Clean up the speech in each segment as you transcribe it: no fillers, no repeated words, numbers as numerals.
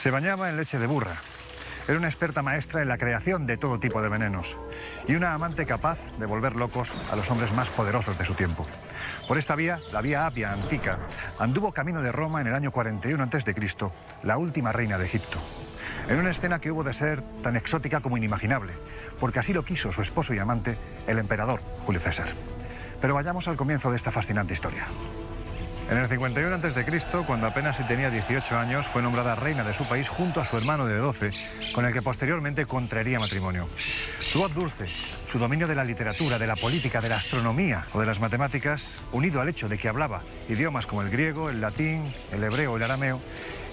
Se bañaba en leche de burra. Era una experta maestra en la creación de todo tipo de venenos y una amante capaz de volver locos a los hombres más poderosos de su tiempo. Por esta vía, la vía Apia antica, anduvo camino de Roma en el año 41 a.C., la última reina de Egipto. En una escena que hubo de ser tan exótica como inimaginable, porque así lo quiso su esposo y amante, el emperador Julio César. Pero vayamos al comienzo de esta fascinante historia. En el 51 a.C., cuando apenas si tenía 18 años, fue nombrada reina de su país junto a su hermano de 12, con el que posteriormente contraería matrimonio. Su voz dulce, su dominio de la literatura, de la política, de la astronomía o de las matemáticas, unido al hecho de que hablaba idiomas como el griego, el latín, el hebreo o el arameo,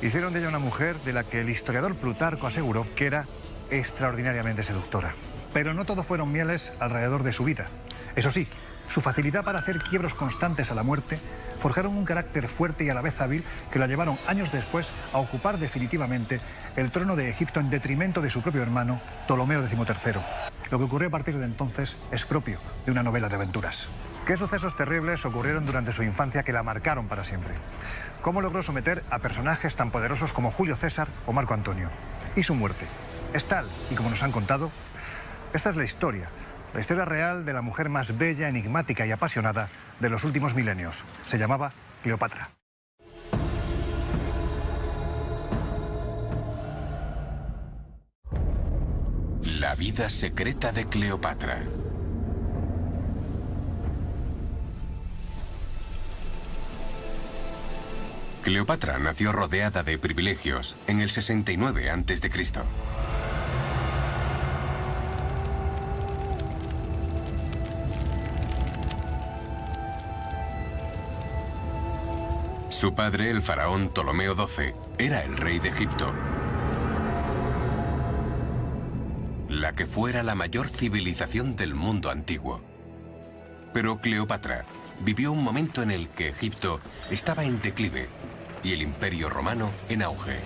hicieron de ella una mujer de la que el historiador Plutarco aseguró que era extraordinariamente seductora. Pero no todo fueron mieles alrededor de su vida. Eso sí, su facilidad para hacer quiebros constantes a la muerte forjaron un carácter fuerte y a la vez hábil que la llevaron años después a ocupar definitivamente el trono de Egipto en detrimento de su propio hermano, Ptolomeo XIII. Lo que ocurrió a partir de entonces es propio de una novela de aventuras. ¿Qué sucesos terribles ocurrieron durante su infancia que la marcaron para siempre? ¿Cómo logró someter a personajes tan poderosos como Julio César o Marco Antonio? ¿Y su muerte? ¿Es tal y como nos han contado? Esta es la historia real de la mujer más bella, enigmática y apasionada de los últimos milenios. Se llamaba Cleopatra. La vida secreta de Cleopatra. Cleopatra nació rodeada de privilegios en el 69 a.C. Su padre, el faraón Ptolomeo XII, era el rey de Egipto, la que fuera la mayor civilización del mundo antiguo. Pero Cleopatra vivió un momento en el que Egipto estaba en declive y el Imperio Romano en auge.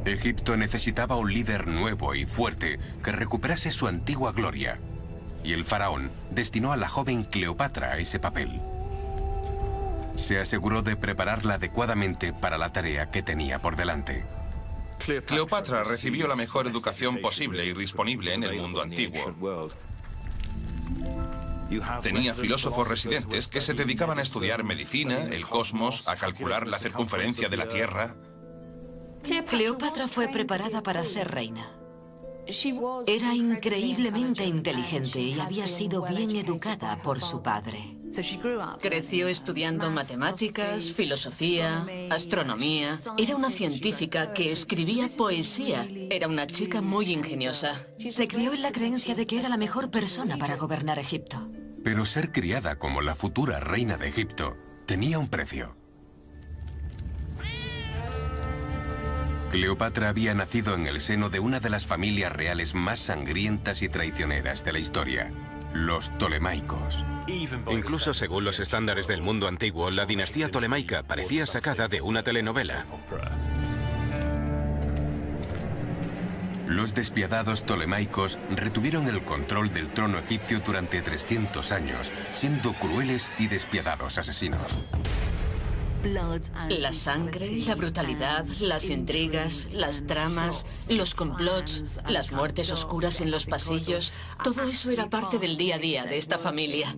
Egipto necesitaba un líder nuevo y fuerte que recuperase su antigua gloria, y el faraón destinó a la joven Cleopatra a ese papel. Se aseguró de prepararla adecuadamente para la tarea que tenía por delante. Cleopatra recibió la mejor educación posible y disponible en el mundo antiguo. Tenía filósofos residentes que se dedicaban a estudiar medicina, el cosmos, a calcular la circunferencia de la Tierra. Cleopatra fue preparada para ser reina. Era increíblemente inteligente y había sido bien educada por su padre. Creció estudiando matemáticas, filosofía, astronomía. Era una científica que escribía poesía. Era una chica muy ingeniosa. Se crió en la creencia de que era la mejor persona para gobernar Egipto. Pero ser criada como la futura reina de Egipto tenía un precio. Cleopatra había nacido en el seno de una de las familias reales más sangrientas y traicioneras de la historia, los Ptolemaicos. Incluso según los estándares del mundo antiguo, la dinastía tolemaica parecía sacada de una telenovela. Los despiadados Ptolemaicos retuvieron el control del trono egipcio durante 300 años, siendo crueles y despiadados asesinos. La sangre, la brutalidad, las intrigas, las tramas, los complots, las muertes oscuras en los pasillos, todo eso era parte del día a día de esta familia.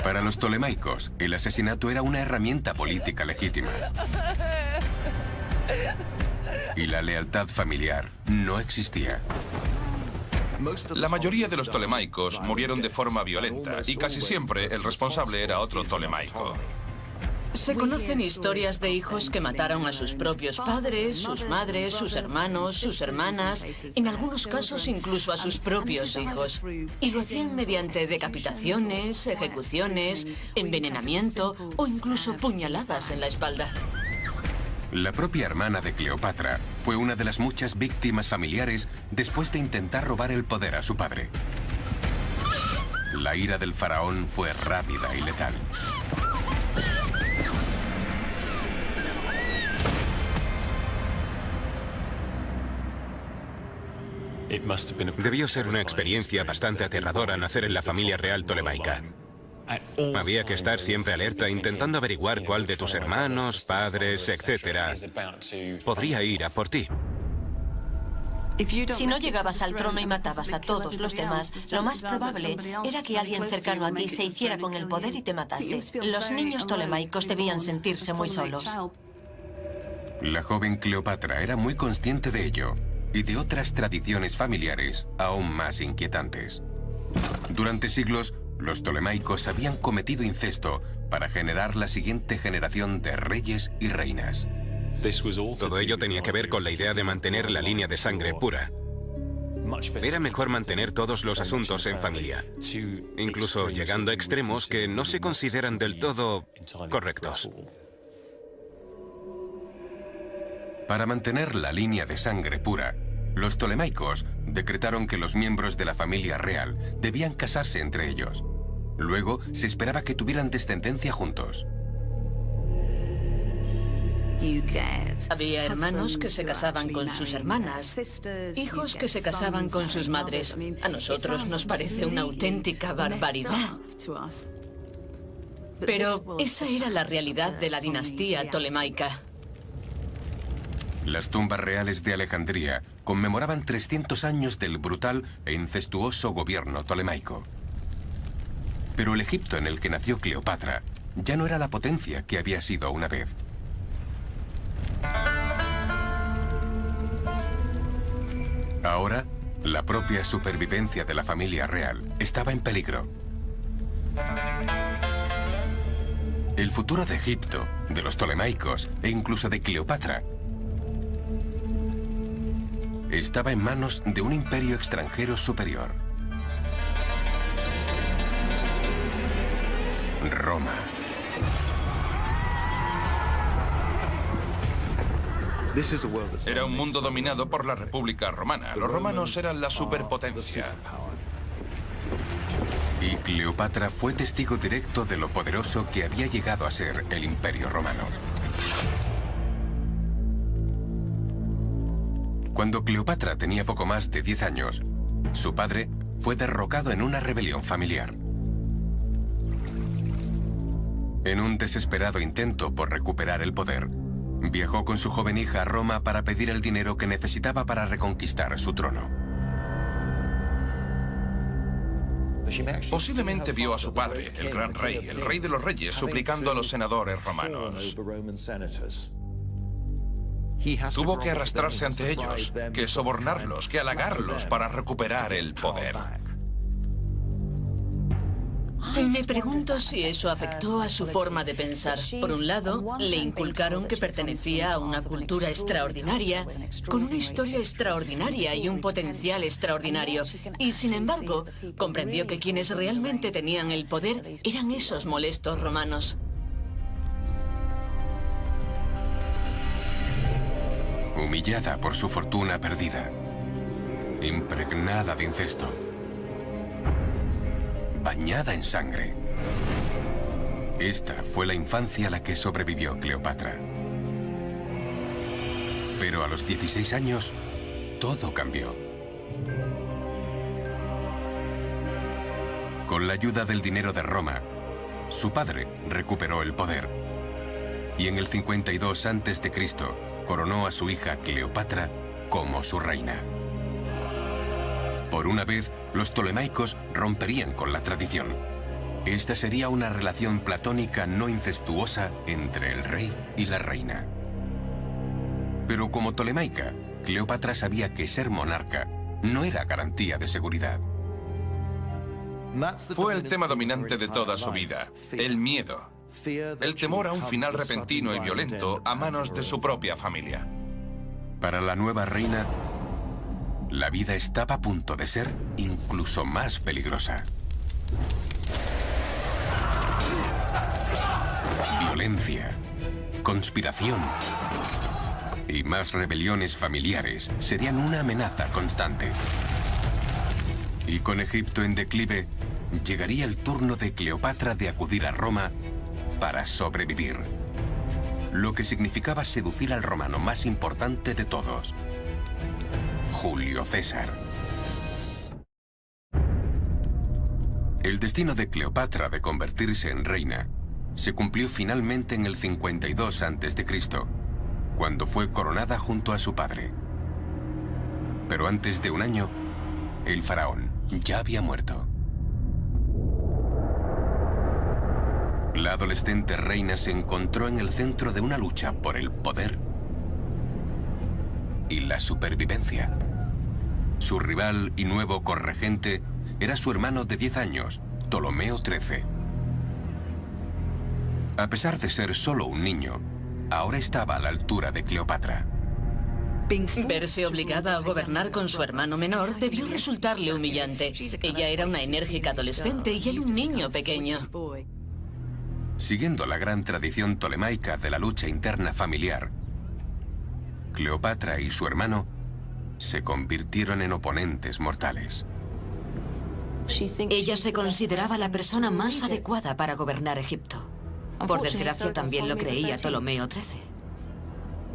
Para los Ptolemaicos, el asesinato era una herramienta política legítima. Y la lealtad familiar no existía. La mayoría de los Ptolemaicos murieron de forma violenta y casi siempre el responsable era otro Ptolemaico. Se conocen historias de hijos que mataron a sus propios padres, sus madres, sus hermanos, sus hermanas, en algunos casos incluso a sus propios hijos. Y lo hacían mediante decapitaciones, ejecuciones, envenenamiento o incluso puñaladas en la espalda. La propia hermana de Cleopatra fue una de las muchas víctimas familiares después de intentar robar el poder a su padre. La ira del faraón fue rápida y letal. Debió ser una experiencia bastante aterradora nacer en la familia real tolemaica. Había que estar siempre alerta intentando averiguar cuál de tus hermanos, padres, etcétera, podría ir a por ti. Si no llegabas al trono y matabas a todos los demás, lo más probable era que alguien cercano a ti se hiciera con el poder y te matase. Los niños tolemaicos debían sentirse muy solos. La joven Cleopatra era muy consciente de ello y de otras tradiciones familiares aún más inquietantes. Durante siglos, los tolemaicos habían cometido incesto para generar la siguiente generación de reyes y reinas. Todo ello tenía que ver con la idea de mantener la línea de sangre pura. Era mejor mantener todos los asuntos en familia, incluso llegando a extremos que no se consideran del todo correctos. Para mantener la línea de sangre pura, los tolemaicos decretaron que los miembros de la familia real debían casarse entre ellos. Luego, se esperaba que tuvieran descendencia juntos. Había hermanos que se casaban con sus hermanas, hijos que se casaban con sus madres. A nosotros nos parece una auténtica barbaridad. Pero esa era la realidad de la dinastía tolemaica. Las tumbas reales de Alejandría conmemoraban 300 años del brutal e incestuoso gobierno tolemaico. Pero el Egipto en el que nació Cleopatra ya no era la potencia que había sido una vez. Ahora, la propia supervivencia de la familia real estaba en peligro. El futuro de Egipto, de los tolemaicos e incluso de Cleopatra estaba en manos de un imperio extranjero superior. Roma. Era un mundo dominado por la República Romana. Los romanos eran la superpotencia. Y Cleopatra fue testigo directo de lo poderoso que había llegado a ser el Imperio Romano. Cuando Cleopatra tenía poco más de 10 años, su padre fue derrocado en una rebelión familiar. En un desesperado intento por recuperar el poder, viajó con su joven hija a Roma para pedir el dinero que necesitaba para reconquistar su trono. Posiblemente vio a su padre, el gran rey, el rey de los reyes, suplicando a los senadores romanos. Tuvo que arrastrarse ante ellos, que sobornarlos, que halagarlos para recuperar el poder. Me pregunto si eso afectó a su forma de pensar. Por un lado, le inculcaron que pertenecía a una cultura extraordinaria, con una historia extraordinaria y un potencial extraordinario. Y sin embargo, comprendió que quienes realmente tenían el poder eran esos molestos romanos. Humillada por su fortuna perdida, impregnada de incesto, bañada en sangre. Esta fue la infancia a la que sobrevivió Cleopatra. Pero a los 16 años, todo cambió. Con la ayuda del dinero de Roma, su padre recuperó el poder. Y en el 52 a.C., coronó a su hija Cleopatra como su reina. Por una vez, los tolemaicos romperían con la tradición. Esta sería una relación platónica no incestuosa entre el rey y la reina. Pero como tolemaica, Cleopatra sabía que ser monarca no era garantía de seguridad. Fue el tema dominante de toda su vida, el miedo. El temor a un final repentino y violento a manos de su propia familia. Para la nueva reina, la vida estaba a punto de ser incluso más peligrosa. Violencia, conspiración y más rebeliones familiares serían una amenaza constante. Y con Egipto en declive, llegaría el turno de Cleopatra de acudir a Roma para sobrevivir, lo que significaba seducir al romano más importante de todos, Julio César. El destino de Cleopatra de convertirse en reina se cumplió finalmente en el 52 a.C., cuando fue coronada junto a su padre. Pero antes de un año, el faraón ya había muerto. La adolescente reina se encontró en el centro de una lucha por el poder y la supervivencia. Su rival y nuevo corregente era su hermano de 10 años, Ptolomeo XIII. A pesar de ser solo un niño, ahora estaba a la altura de Cleopatra. Verse obligada a gobernar con su hermano menor debió resultarle humillante. Ella era una enérgica adolescente y él un niño pequeño. Siguiendo la gran tradición tolemaica de la lucha interna familiar, Cleopatra y su hermano se convirtieron en oponentes mortales. Ella se consideraba la persona más adecuada para gobernar Egipto. Por desgracia, también lo creía Ptolomeo XIII.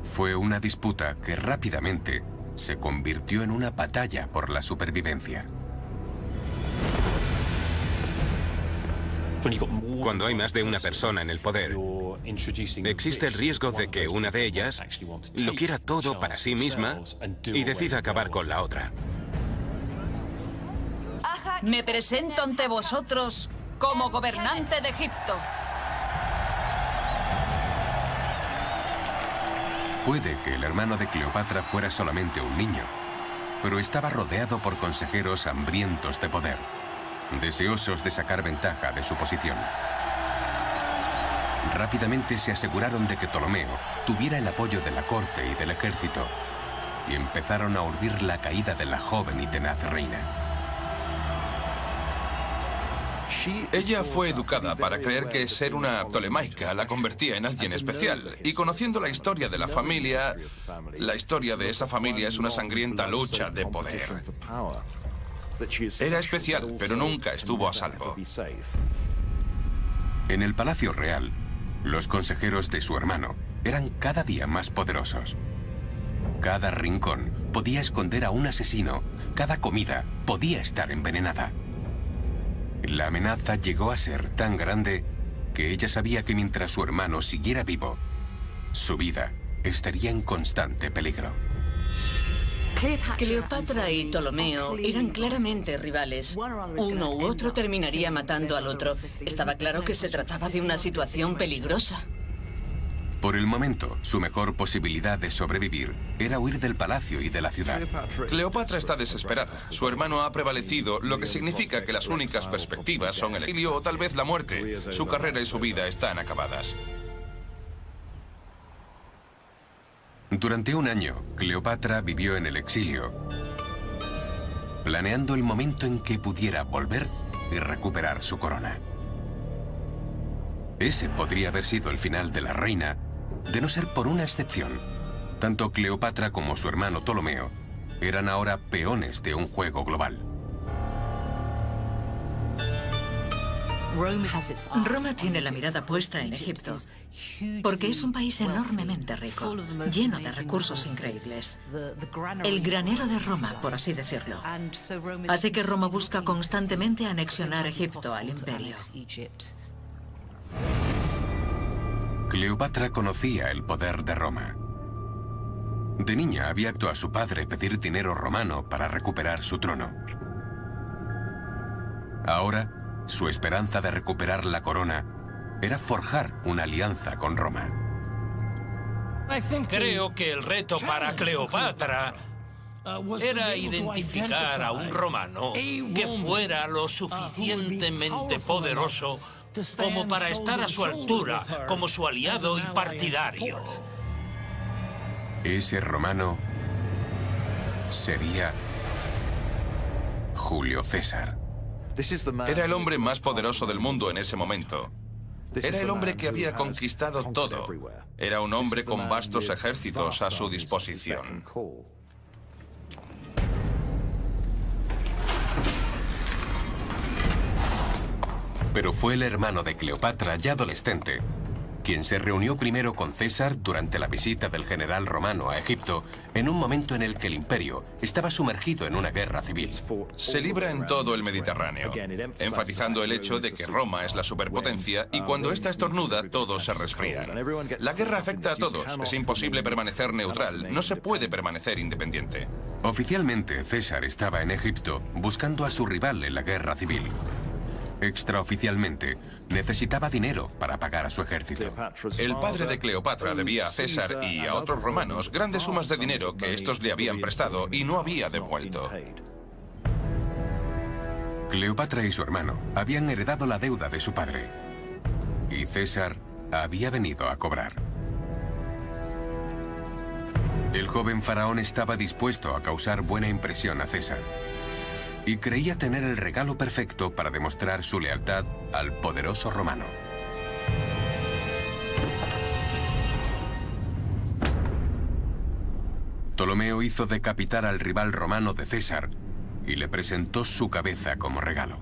Fue una disputa que rápidamente se convirtió en una batalla por la supervivencia. Cuando hay más de una persona en el poder, existe el riesgo de que una de ellas lo quiera todo para sí misma y decida acabar con la otra. Me presento ante vosotros como gobernante de Egipto. Puede que el hermano de Cleopatra fuera solamente un niño, pero estaba rodeado por consejeros hambrientos de poder, deseosos de sacar ventaja de su posición. Rápidamente se aseguraron de que Ptolomeo tuviera el apoyo de la corte y del ejército, y empezaron a urdir la caída de la joven y tenaz reina. Ella fue educada para creer que ser una tolemaica la convertía en alguien especial. Y conociendo la historia de la familia, la historia de esa familia es una sangrienta lucha de poder. Era especial, pero nunca estuvo a salvo. En el Palacio Real, los consejeros de su hermano eran cada día más poderosos. Cada rincón podía esconder a un asesino, cada comida podía estar envenenada. La amenaza llegó a ser tan grande que ella sabía que mientras su hermano siguiera vivo, su vida estaría en constante peligro. Cleopatra y Ptolomeo eran claramente rivales. Uno u otro terminaría matando al otro. Estaba claro que se trataba de una situación peligrosa. Por el momento, su mejor posibilidad de sobrevivir era huir del palacio y de la ciudad. Cleopatra está desesperada. Su hermano ha prevalecido, lo que significa que las únicas perspectivas son el exilio o tal vez la muerte. Su carrera y su vida están acabadas. Durante un año, Cleopatra vivió en el exilio, planeando el momento en que pudiera volver y recuperar su corona. Ese podría haber sido el final de la reina, de no ser por una excepción. Tanto Cleopatra como su hermano Ptolomeo eran ahora peones de un juego global. Roma tiene la mirada puesta en Egipto, porque es un país enormemente rico, lleno de recursos increíbles. El granero de Roma, por así decirlo. Así que Roma busca constantemente anexionar Egipto al imperio. Cleopatra conocía el poder de Roma. De niña había visto a su padre pedir dinero romano para recuperar su trono. Ahora, su esperanza de recuperar la corona era forjar una alianza con Roma. Creo que el reto para Cleopatra era identificar a un romano que fuera lo suficientemente poderoso como para estar a su altura, como su aliado y partidario. Ese romano sería Julio César. Era el hombre más poderoso del mundo en ese momento. Era el hombre que había conquistado todo. Era un hombre con vastos ejércitos a su disposición. Pero fue el hermano de Cleopatra, ya adolescente, quien se reunió primero con César durante la visita del general romano a Egipto, en un momento en el que el imperio estaba sumergido en una guerra civil. Se libra en todo el Mediterráneo, enfatizando el hecho de que Roma es la superpotencia y cuando ésta estornuda, todos se resfrían. La guerra afecta a todos, es imposible permanecer neutral, no se puede permanecer independiente. Oficialmente, César estaba en Egipto buscando a su rival en la guerra civil. Extraoficialmente, necesitaba dinero para pagar a su ejército. El padre de Cleopatra debía a César y a otros romanos grandes sumas de dinero que estos le habían prestado y no había devuelto. Cleopatra y su hermano habían heredado la deuda de su padre. Y César había venido a cobrar. El joven faraón estaba dispuesto a causar buena impresión a César. Y creía tener el regalo perfecto para demostrar su lealtad al poderoso romano. Ptolomeo hizo decapitar al rival romano de César y le presentó su cabeza como regalo.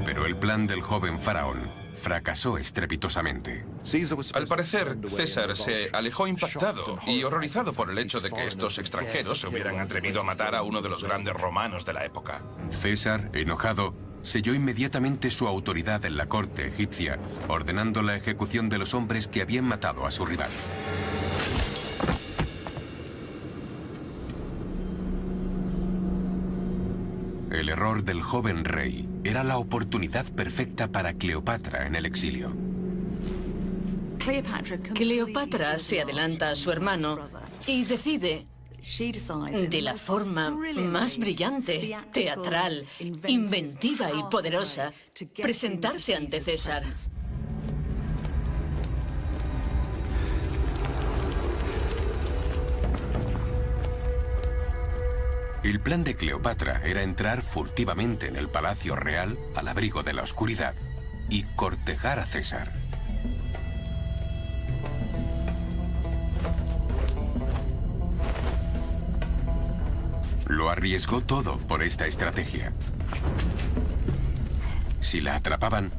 Pero el plan del joven faraón fracasó estrepitosamente. Al parecer, César se alejó impactado y horrorizado por el hecho de que estos extranjeros se hubieran atrevido a matar a uno de los grandes romanos de la época. César, enojado, selló inmediatamente su autoridad en la corte egipcia, ordenando la ejecución de los hombres que habían matado a su rival. El error del joven rey era la oportunidad perfecta para Cleopatra en el exilio. Cleopatra se adelanta a su hermano y decide, de la forma más brillante, teatral, inventiva y poderosa, presentarse ante César. El plan de Cleopatra era entrar furtivamente en el palacio real al abrigo de la oscuridad y cortejar a César. Lo arriesgó todo por esta estrategia. Si la atrapaban,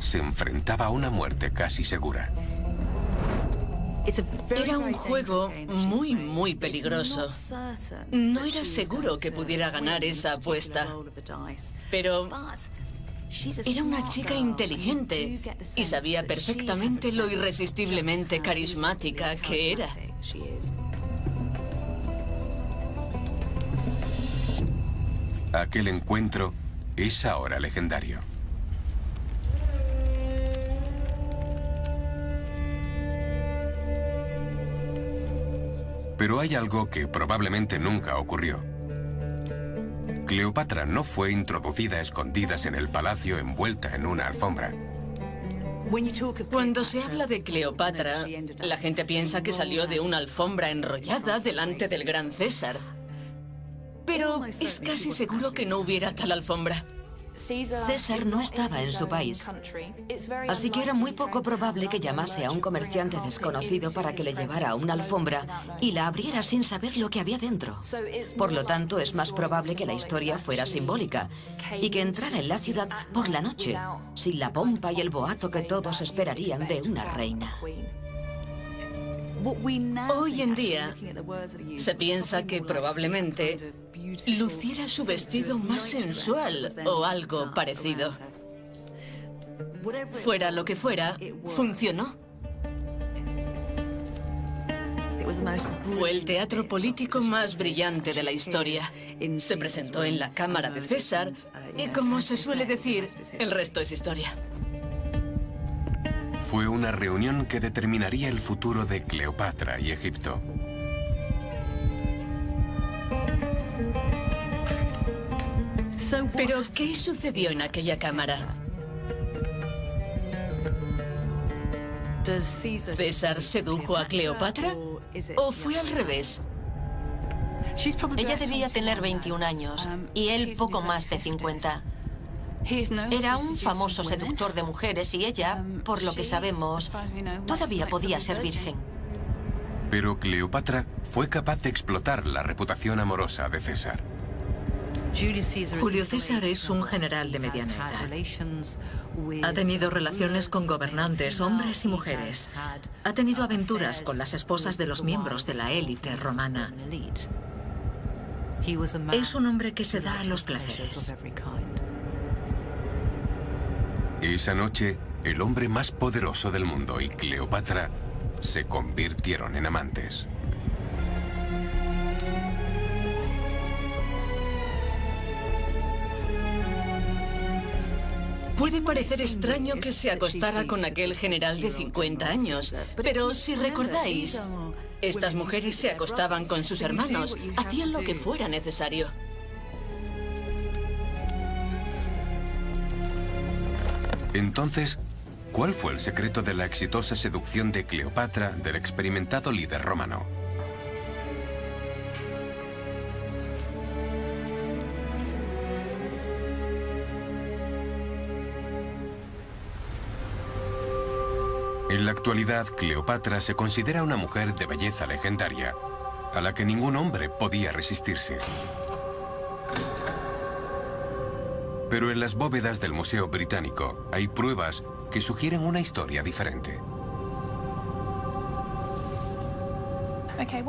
se enfrentaba a una muerte casi segura. Era un juego muy peligroso. No era seguro que pudiera ganar esa apuesta. Pero era una chica inteligente y sabía perfectamente lo irresistiblemente carismática que era. Aquel encuentro es ahora legendario. Pero hay algo que probablemente nunca ocurrió. Cleopatra no fue introducida a escondidas en el palacio envuelta en una alfombra. Cuando se habla de Cleopatra, la gente piensa que salió de una alfombra enrollada delante del gran César. Pero es casi seguro que no hubiera tal alfombra. César no estaba en su país, así que era muy poco probable que llamase a un comerciante desconocido para que le llevara a una alfombra y la abriera sin saber lo que había dentro. Por lo tanto, es más probable que la historia fuera simbólica y que entrara en la ciudad por la noche, sin la pompa y el boato que todos esperarían de una reina. Hoy en día, se piensa que probablemente luciera su vestido más sensual o algo parecido. Fuera lo que fuera, funcionó. Fue el teatro político más brillante de la historia. Se presentó en la cámara de César y, como se suele decir, el resto es historia. Fue una reunión que determinaría el futuro de Cleopatra y Egipto. ¿Pero qué sucedió en aquella cámara? ¿César sedujo a Cleopatra? ¿O fue al revés? Ella debía tener 21 años y él poco más de 50. Era un famoso seductor de mujeres y ella, por lo que sabemos, todavía podía ser virgen. Pero Cleopatra fue capaz de explotar la reputación amorosa de César. Julio César es un general de mediana edad. Ha tenido relaciones con gobernantes, hombres y mujeres. Ha tenido aventuras con las esposas de los miembros de la élite romana. Es un hombre que se da a los placeres. Esa noche, el hombre más poderoso del mundo y Cleopatra se convirtieron en amantes. Puede parecer extraño que se acostara con aquel general de 50 años, pero si recordáis, estas mujeres se acostaban con sus hermanos, hacían lo que fuera necesario. Entonces, ¿cuál fue el secreto de la exitosa seducción de Cleopatra del experimentado líder romano? En la actualidad, Cleopatra se considera una mujer de belleza legendaria, a la que ningún hombre podía resistirse. Pero en las bóvedas del Museo Británico hay pruebas que sugieren una historia diferente.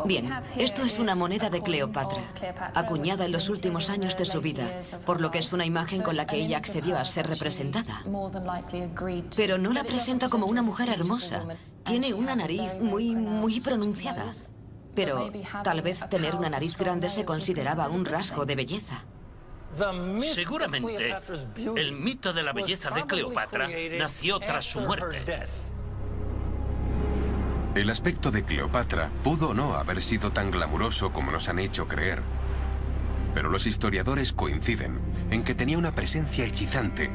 Bien, esto es una moneda de Cleopatra, acuñada en los últimos años de su vida, por lo que es una imagen con la que ella accedió a ser representada. Pero no la presenta como una mujer hermosa. Tiene una nariz muy pronunciada. Pero tal vez tener una nariz grande se consideraba un rasgo de belleza. Seguramente, el mito de la belleza de Cleopatra nació tras su muerte. El aspecto de Cleopatra pudo o no haber sido tan glamuroso como nos han hecho creer. Pero los historiadores coinciden en que tenía una presencia hechizante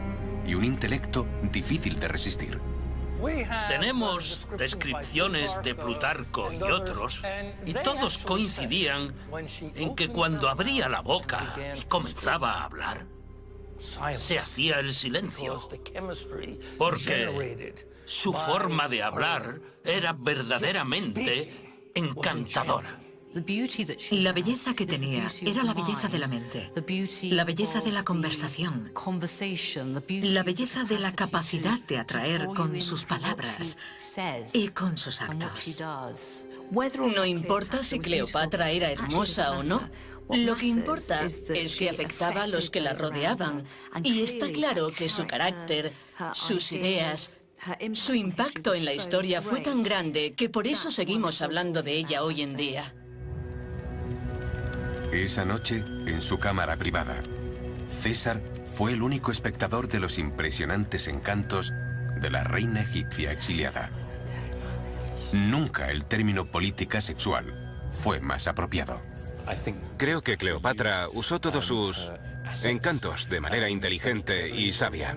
y un intelecto difícil de resistir. Tenemos descripciones de Plutarco y otros, y todos coincidían en que cuando abría la boca y comenzaba a hablar, se hacía el silencio, porque su forma de hablar era verdaderamente encantadora. La belleza que tenía era la belleza de la mente, la belleza de la conversación, la belleza de la capacidad de atraer con sus palabras y con sus actos. No importa si Cleopatra era hermosa o no. Lo que importa es que afectaba a los que la rodeaban. Y está claro que su carácter, sus ideas, su impacto en la historia fue tan grande que por eso seguimos hablando de ella hoy en día. Esa noche, en su cámara privada, César fue el único espectador de los impresionantes encantos de la reina egipcia exiliada. Nunca el término política sexual fue más apropiado. Creo que Cleopatra usó todos sus encantos de manera inteligente y sabia.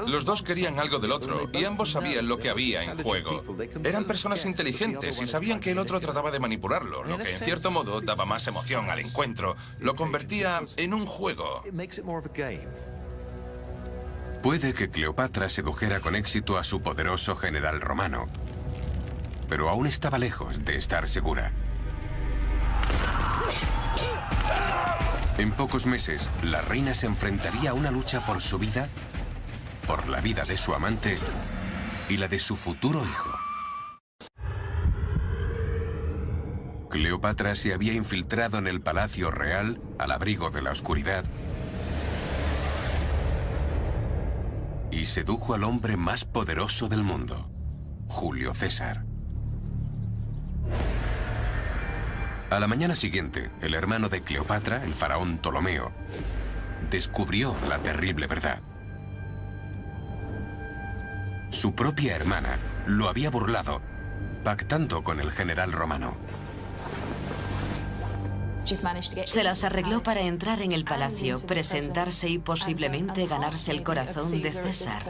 Los dos querían algo del otro y ambos sabían lo que había en juego. Eran personas inteligentes y sabían que el otro trataba de manipularlo, lo que en cierto modo daba más emoción al encuentro, lo convertía en un juego. Puede que Cleopatra sedujera con éxito a su poderoso general romano, pero aún estaba lejos de estar segura. En pocos meses, la reina se enfrentaría a una lucha por su vida, por la vida de su amante y la de su futuro hijo. Cleopatra se había infiltrado en el palacio real al abrigo de la oscuridad y sedujo al hombre más poderoso del mundo, Julio César. A la mañana siguiente, el hermano de Cleopatra, el faraón Ptolomeo, descubrió la terrible verdad. Su propia hermana lo había burlado, pactando con el general romano. Se las arregló para entrar en el palacio, presentarse y posiblemente ganarse el corazón de César.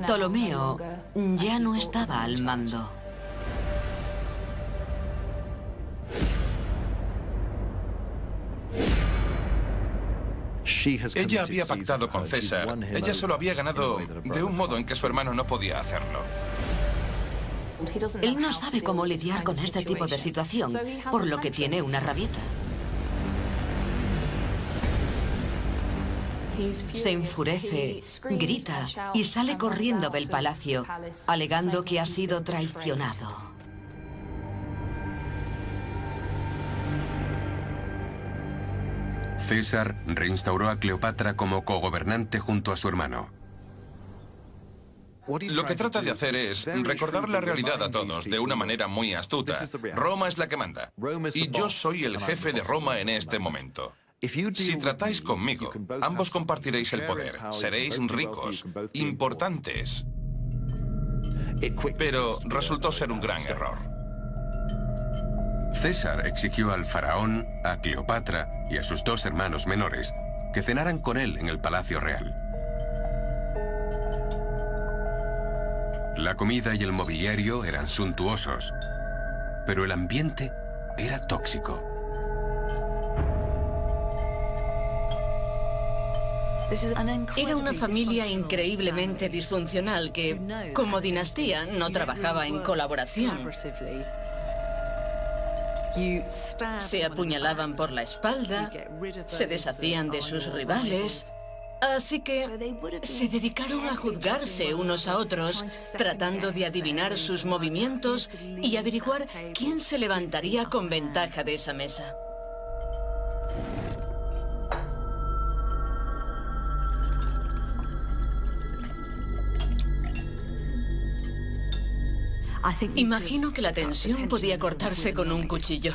Ptolomeo ya no estaba al mando. Ella había pactado con César. Ella solo había ganado de un modo en que su hermano no podía hacerlo. Él no sabe cómo lidiar con este tipo de situación, por lo que tiene una rabieta. Se enfurece, grita y sale corriendo del palacio, alegando que ha sido traicionado. César reinstauró a Cleopatra como cogobernante junto a su hermano. Lo que trata de hacer es recordar la realidad a todos de una manera muy astuta. Roma es la que manda. Y yo soy el jefe de Roma en este momento. Si tratáis conmigo, ambos compartiréis el poder. Seréis ricos, importantes. Pero resultó ser un gran error. César exigió al faraón, a Cleopatra y a sus dos hermanos menores que cenaran con él en el Palacio Real. La comida y el mobiliario eran suntuosos, pero el ambiente era tóxico. Era una familia increíblemente disfuncional que, como dinastía, no trabajaba en colaboración. Se apuñalaban por la espalda, se deshacían de sus rivales. Así que se dedicaron a juzgarse unos a otros, tratando de adivinar sus movimientos y averiguar quién se levantaría con ventaja de esa mesa. Imagino que la tensión podía cortarse con un cuchillo.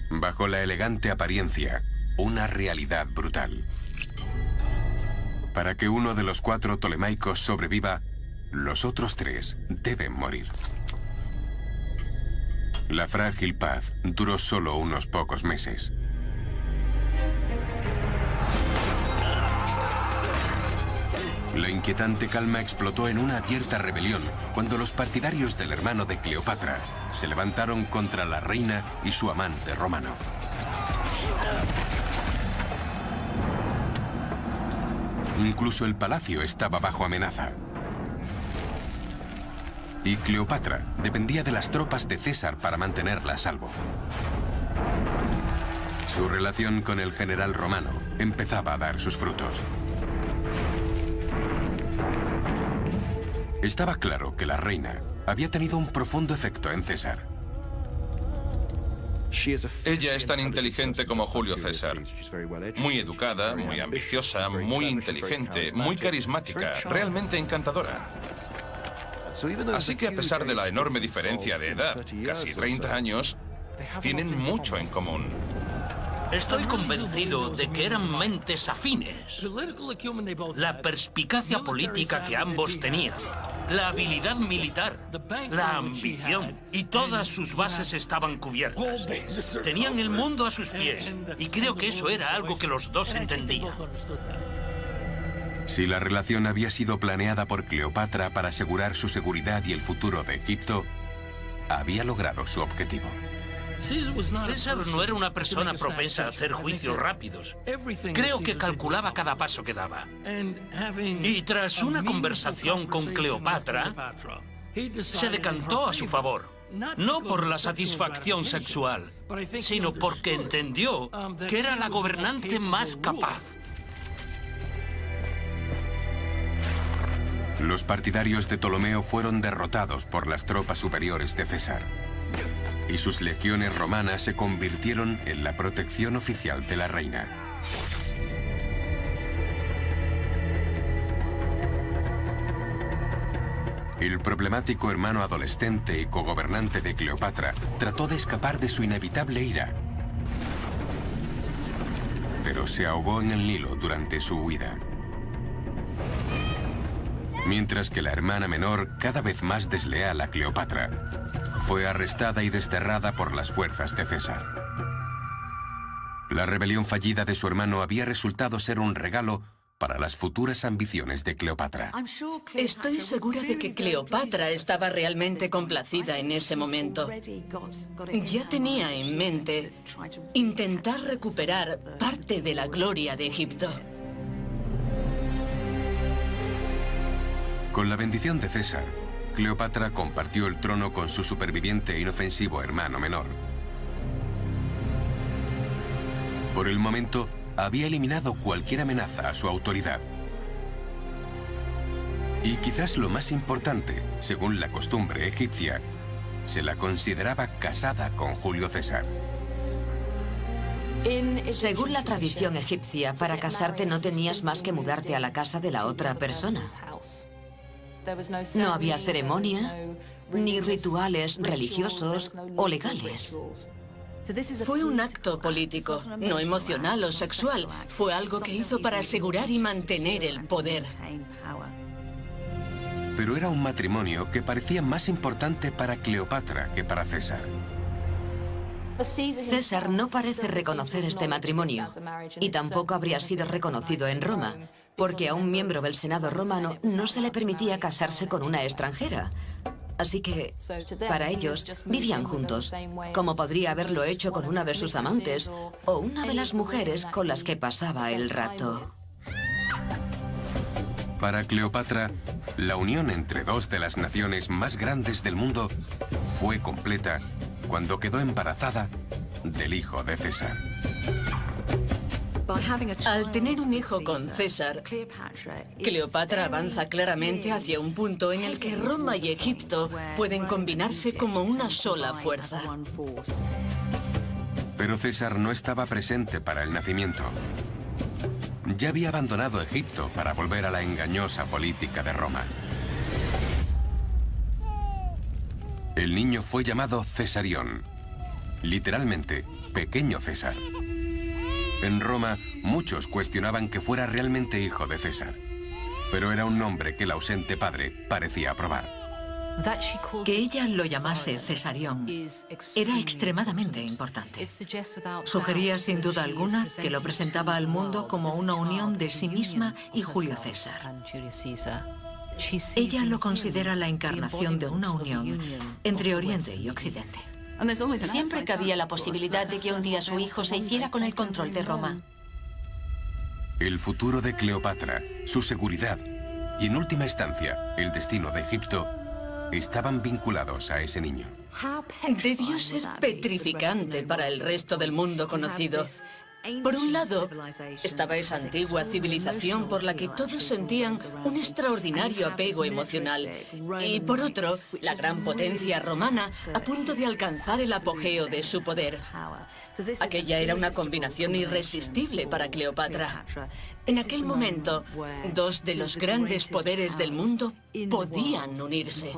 Bajo la elegante apariencia, una realidad brutal. Para que uno de los 4 ptolemaicos sobreviva, los otros 3 deben morir. La frágil paz duró solo unos pocos meses. La inquietante calma explotó en una abierta rebelión cuando los partidarios del hermano de Cleopatra se levantaron contra la reina y su amante romano. Incluso el palacio estaba bajo amenaza. Y Cleopatra dependía de las tropas de César para mantenerla a salvo. Su relación con el general romano empezaba a dar sus frutos. Estaba claro que la reina había tenido un profundo efecto en César. Ella es tan inteligente como Julio César. Muy educada, muy ambiciosa, muy inteligente, muy carismática, realmente encantadora. Así que a pesar de la enorme diferencia de edad, casi 30 años, tienen mucho en común. Estoy convencido de que eran mentes afines. La perspicacia política que ambos tenían, la habilidad militar, la ambición, y todas sus bases estaban cubiertas. Tenían el mundo a sus pies, y creo que eso era algo que los dos entendían. Si la relación había sido planeada por Cleopatra para asegurar su seguridad y el futuro de Egipto, había logrado su objetivo. César no era una persona propensa a hacer juicios rápidos. Creo que calculaba cada paso que daba. Y tras una conversación con Cleopatra, se decantó a su favor. No por la satisfacción sexual, sino porque entendió que era la gobernante más capaz. Los partidarios de Ptolomeo fueron derrotados por las tropas superiores de César. Y sus legiones romanas se convirtieron en la protección oficial de la reina. El problemático hermano adolescente y cogobernante de Cleopatra trató de escapar de su inevitable ira, pero se ahogó en el Nilo durante su huida. Mientras que la hermana menor, cada vez más desleal a Cleopatra, fue arrestada y desterrada por las fuerzas de César. La rebelión fallida de su hermano había resultado ser un regalo para las futuras ambiciones de Cleopatra. Estoy segura de que Cleopatra estaba realmente complacida en ese momento. Ya tenía en mente intentar recuperar parte de la gloria de Egipto. Con la bendición de César, Cleopatra compartió el trono con su superviviente e inofensivo hermano menor. Por el momento, había eliminado cualquier amenaza a su autoridad. Y quizás lo más importante, según la costumbre egipcia, se la consideraba casada con Julio César. Según la tradición egipcia, para casarte no tenías más que mudarte a la casa de la otra persona. No había ceremonia, ni rituales religiosos o legales. Fue un acto político, no emocional o sexual. Fue algo que hizo para asegurar y mantener el poder. Pero era un matrimonio que parecía más importante para Cleopatra que para César. César no parece reconocer este matrimonio y tampoco habría sido reconocido en Roma, porque a un miembro del Senado romano no se le permitía casarse con una extranjera. Así que, para ellos, vivían juntos, como podría haberlo hecho con una de sus amantes o una de las mujeres con las que pasaba el rato. Para Cleopatra, la unión entre dos de las naciones más grandes del mundo fue completa cuando quedó embarazada del hijo de César. Al tener un hijo con César, Cleopatra avanza claramente hacia un punto en el que Roma y Egipto pueden combinarse como una sola fuerza. Pero César no estaba presente para el nacimiento. Ya había abandonado Egipto para volver a la engañosa política de Roma. El niño fue llamado Cesarión, literalmente, pequeño César. En Roma, muchos cuestionaban que fuera realmente hijo de César, pero era un nombre que el ausente padre parecía aprobar. Que ella lo llamase Cesarión era extremadamente importante. Sugería sin duda alguna que lo presentaba al mundo como una unión de sí misma y Julio César. Ella lo considera la encarnación de una unión entre Oriente y Occidente. Siempre cabía la posibilidad de que un día su hijo se hiciera con el control de Roma. El futuro de Cleopatra, su seguridad y, en última instancia, el destino de Egipto estaban vinculados a ese niño. Debió ser petrificante para el resto del mundo conocido. Por un lado, estaba esa antigua civilización por la que todos sentían un extraordinario apego emocional. Y por otro, la gran potencia romana a punto de alcanzar el apogeo de su poder. Aquella era una combinación irresistible para Cleopatra. En aquel momento, dos de los grandes poderes del mundo podían unirse.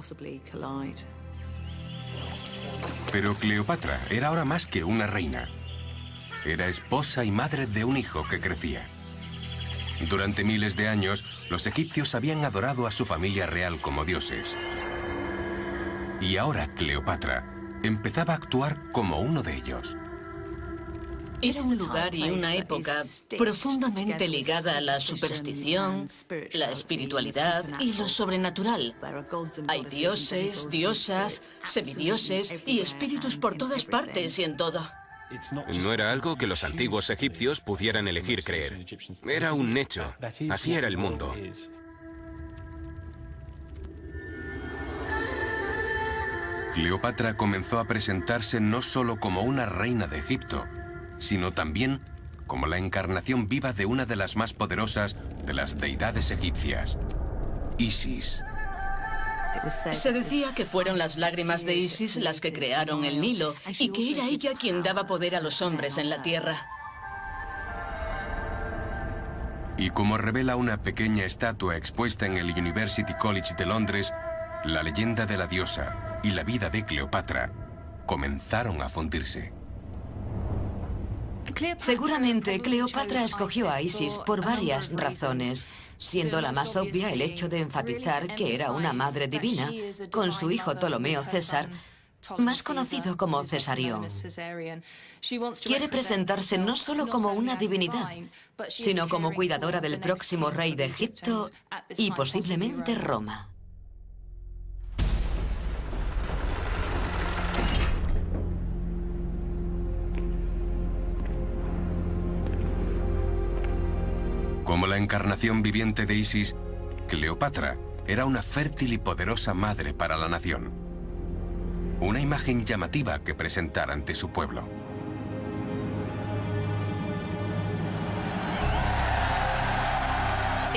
Pero Cleopatra era ahora más que una reina. Era esposa y madre de un hijo que crecía. Durante miles de años, los egipcios habían adorado a su familia real como dioses. Y ahora Cleopatra empezaba a actuar como uno de ellos. Era un lugar y una época profundamente ligada a la superstición, la espiritualidad y lo sobrenatural. Hay dioses, diosas, semidioses y espíritus por todas partes y en todo. No era algo que los antiguos egipcios pudieran elegir creer. Era un hecho. Así era el mundo. Cleopatra comenzó a presentarse no solo como una reina de Egipto, sino también como la encarnación viva de una de las más poderosas de las deidades egipcias, Isis. Se decía que fueron las lágrimas de Isis las que crearon el Nilo y que era ella quien daba poder a los hombres en la tierra. Y como revela una pequeña estatua expuesta en el University College de Londres, la leyenda de la diosa y la vida de Cleopatra comenzaron a fundirse. Seguramente Cleopatra escogió a Isis por varias razones, siendo la más obvia el hecho de enfatizar que era una madre divina, con su hijo Ptolomeo César, más conocido como Cesarión. Quiere presentarse no solo como una divinidad, sino como cuidadora del próximo rey de Egipto y posiblemente Roma. Como la encarnación viviente de Isis, Cleopatra era una fértil y poderosa madre para la nación. Una imagen llamativa que presentar ante su pueblo.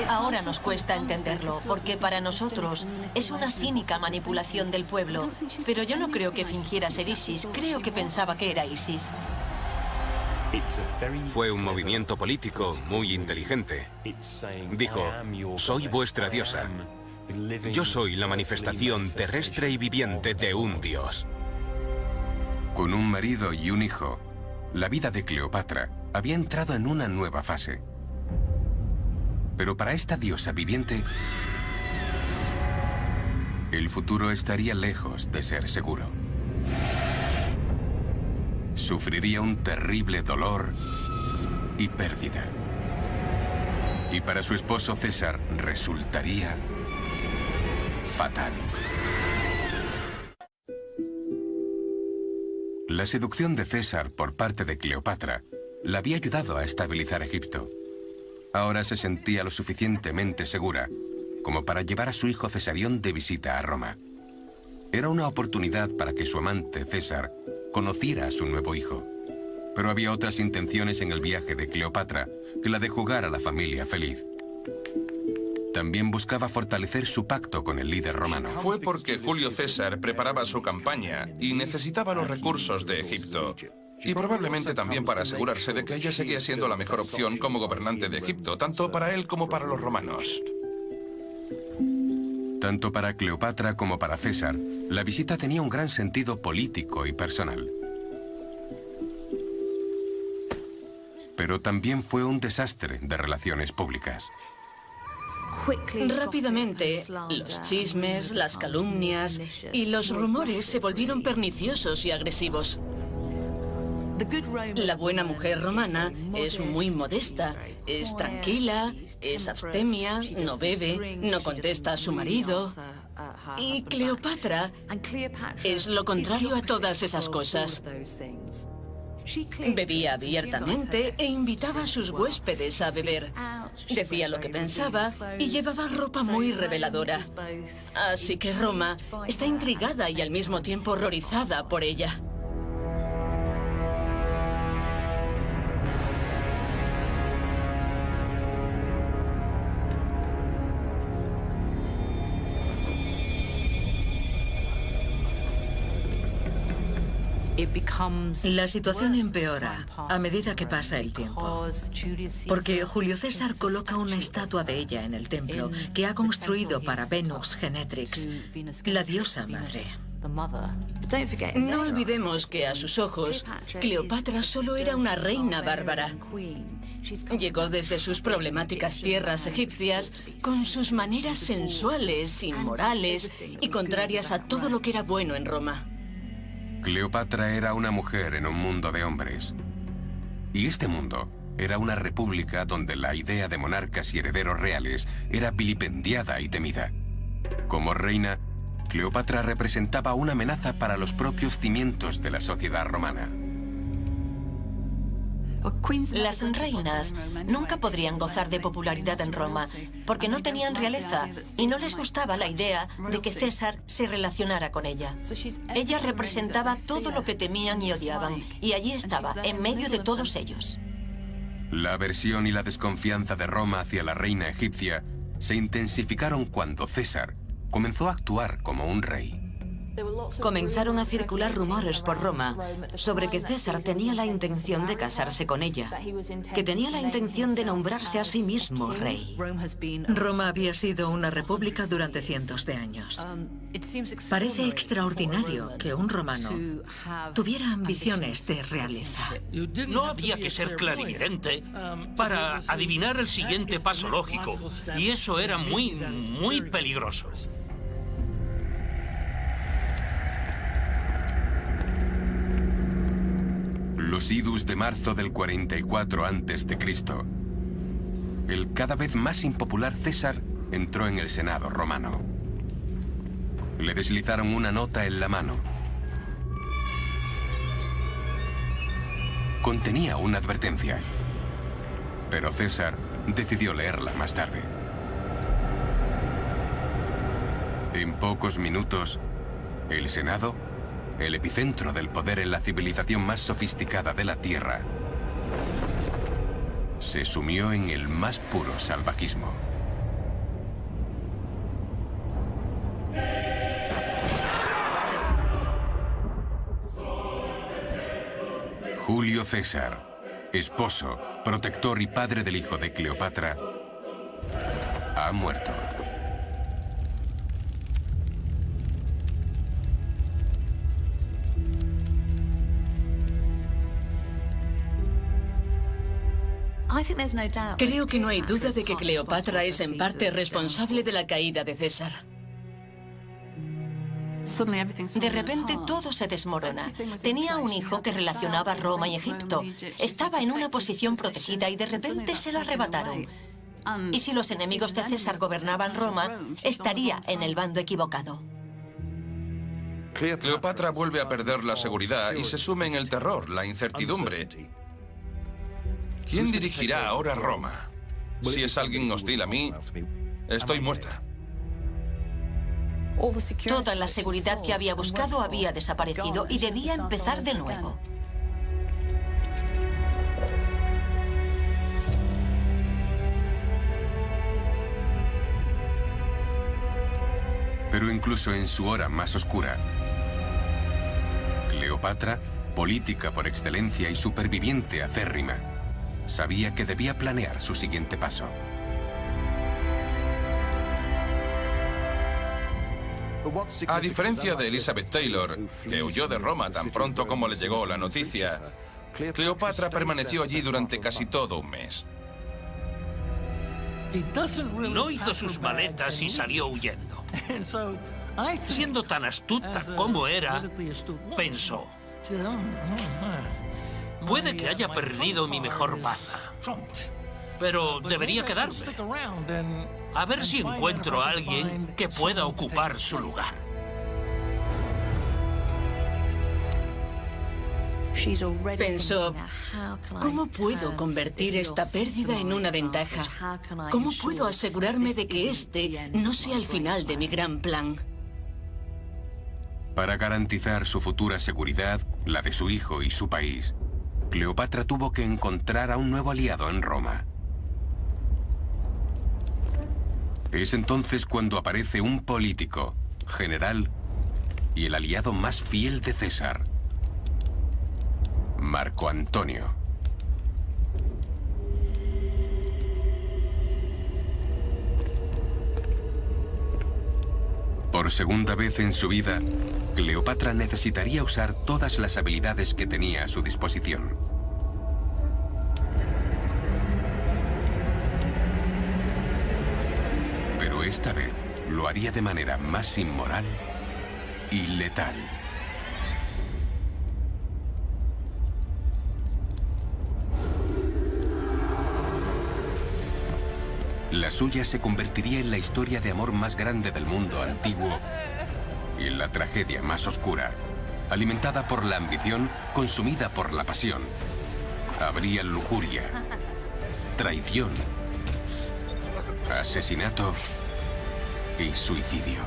Ahora nos cuesta entenderlo, porque para nosotros es una cínica manipulación del pueblo. Pero yo no creo que fingiera ser Isis, creo que pensaba que era Isis. Fue un movimiento político muy inteligente. Dijo, soy vuestra diosa. Yo soy la manifestación terrestre y viviente de un dios. Con un marido y un hijo, la vida de Cleopatra había entrado en una nueva fase. Pero para esta diosa viviente, el futuro estaría lejos de ser seguro. Sufriría un terrible dolor y pérdida. Y para su esposo César resultaría fatal. La seducción de César por parte de Cleopatra la había ayudado a estabilizar Egipto. Ahora se sentía lo suficientemente segura como para llevar a su hijo Cesarión de visita a Roma. Era una oportunidad para que su amante César conociera a su nuevo hijo. Pero había otras intenciones en el viaje de Cleopatra que la de jugar a la familia feliz. También buscaba fortalecer su pacto con el líder romano. Fue porque Julio César preparaba su campaña y necesitaba los recursos de Egipto. Y probablemente también para asegurarse de que ella seguía siendo la mejor opción como gobernante de Egipto, tanto para él como para los romanos. Tanto para Cleopatra como para César, la visita tenía un gran sentido político y personal. Pero también fue un desastre de relaciones públicas. Rápidamente, los chismes, las calumnias y los rumores se volvieron perniciosos y agresivos. La buena mujer romana es muy modesta, es tranquila, es abstemia, no bebe, no contesta a su marido. Y Cleopatra es lo contrario a todas esas cosas. Bebía abiertamente e invitaba a sus huéspedes a beber. Decía lo que pensaba y llevaba ropa muy reveladora. Así que Roma está intrigada y al mismo tiempo horrorizada por ella. La situación empeora a medida que pasa el tiempo, porque Julio César coloca una estatua de ella en el templo que ha construido para Venus Genetrix, la diosa madre. No olvidemos que a sus ojos, Cleopatra solo era una reina bárbara. Llegó desde sus problemáticas tierras egipcias con sus maneras sensuales, inmorales y contrarias a todo lo que era bueno en Roma. Cleopatra era una mujer en un mundo de hombres. Y este mundo era una república donde la idea de monarcas y herederos reales era vilipendiada y temida. Como reina, Cleopatra representaba una amenaza para los propios cimientos de la sociedad romana. Las reinas nunca podrían gozar de popularidad en Roma porque no tenían realeza y no les gustaba la idea de que César se relacionara con ella. Ella representaba todo lo que temían y odiaban y allí estaba, en medio de todos ellos. La aversión y la desconfianza de Roma hacia la reina egipcia se intensificaron cuando César comenzó a actuar como un rey. Comenzaron a circular rumores por Roma sobre que César tenía la intención de casarse con ella, que tenía la intención de nombrarse a sí mismo rey. Roma había sido una república durante cientos de años. Parece extraordinario que un romano tuviera ambiciones de realeza. No había que ser clarividente para adivinar el siguiente paso lógico, y eso era muy peligroso. los idus de marzo del 44 a.C., el cada vez más impopular César entró en el Senado romano. Le deslizaron una nota en la mano. Contenía una advertencia, pero César decidió leerla más tarde. En pocos minutos, el Senado, el epicentro del poder en la civilización más sofisticada de la Tierra, se sumió en el más puro salvajismo. Julio César, esposo, protector y padre del hijo de Cleopatra, ha muerto. Creo que no hay duda de que Cleopatra es en parte responsable de la caída de César. De repente todo se desmorona. Tenía un hijo que relacionaba Roma y Egipto. Estaba en una posición protegida y de repente se lo arrebataron. Y si los enemigos de César gobernaban Roma, estaría en el bando equivocado. Cleopatra vuelve a perder la seguridad y se sume en el terror, la incertidumbre. ¿Quién dirigirá ahora Roma? Si es alguien hostil a mí, estoy muerta. Toda la seguridad que había buscado había desaparecido y debía empezar de nuevo. Pero incluso en su hora más oscura, Cleopatra, política por excelencia y superviviente acérrima, sabía que debía planear su siguiente paso. A diferencia de Elizabeth Taylor, que huyó de Roma tan pronto como le llegó la noticia, Cleopatra permaneció allí durante casi todo un mes. No hizo sus maletas y salió huyendo. Siendo tan astuta como era, pensó: puede que haya perdido mi mejor baza, pero debería quedarme. A ver si encuentro a alguien que pueda ocupar su lugar. Pensó, ¿cómo puedo convertir esta pérdida en una ventaja? ¿Cómo puedo asegurarme de que este no sea el final de mi gran plan? Para garantizar su futura seguridad, la de su hijo y su país, Cleopatra tuvo que encontrar a un nuevo aliado en Roma. Es entonces cuando aparece un político, general y el aliado más fiel de César, Marco Antonio. Por segunda vez en su vida, Cleopatra necesitaría usar todas las habilidades que tenía a su disposición. Pero esta vez lo haría de manera más inmoral y letal. La suya se convertiría en la historia de amor más grande del mundo antiguo y en la tragedia más oscura, alimentada por la ambición, consumida por la pasión. Habría lujuria, traición, asesinato y suicidio.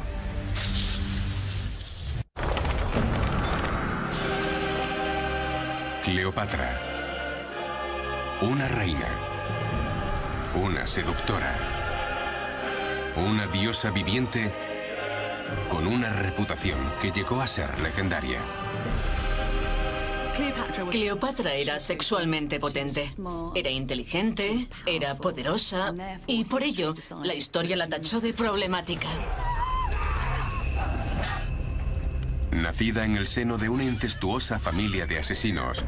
Cleopatra, una reina, una seductora, una diosa viviente con una reputación que llegó a ser legendaria. Cleopatra era sexualmente potente, era inteligente, era poderosa y por ello la historia la tachó de problemática. Nacida en el seno de una incestuosa familia de asesinos,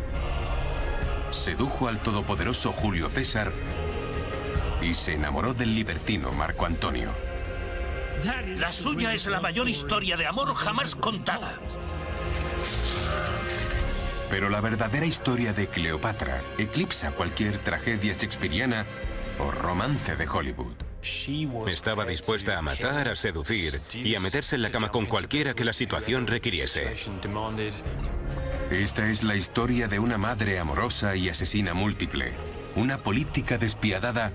sedujo al todopoderoso Julio César y se enamoró del libertino Marco Antonio. La suya es la mayor historia de amor jamás contada. Pero la verdadera historia de Cleopatra eclipsa cualquier tragedia shakespeariana o romance de Hollywood. Estaba dispuesta a matar, a seducir y a meterse en la cama con cualquiera que la situación requiriese. Esta es la historia de una madre amorosa y asesina múltiple, una política despiadada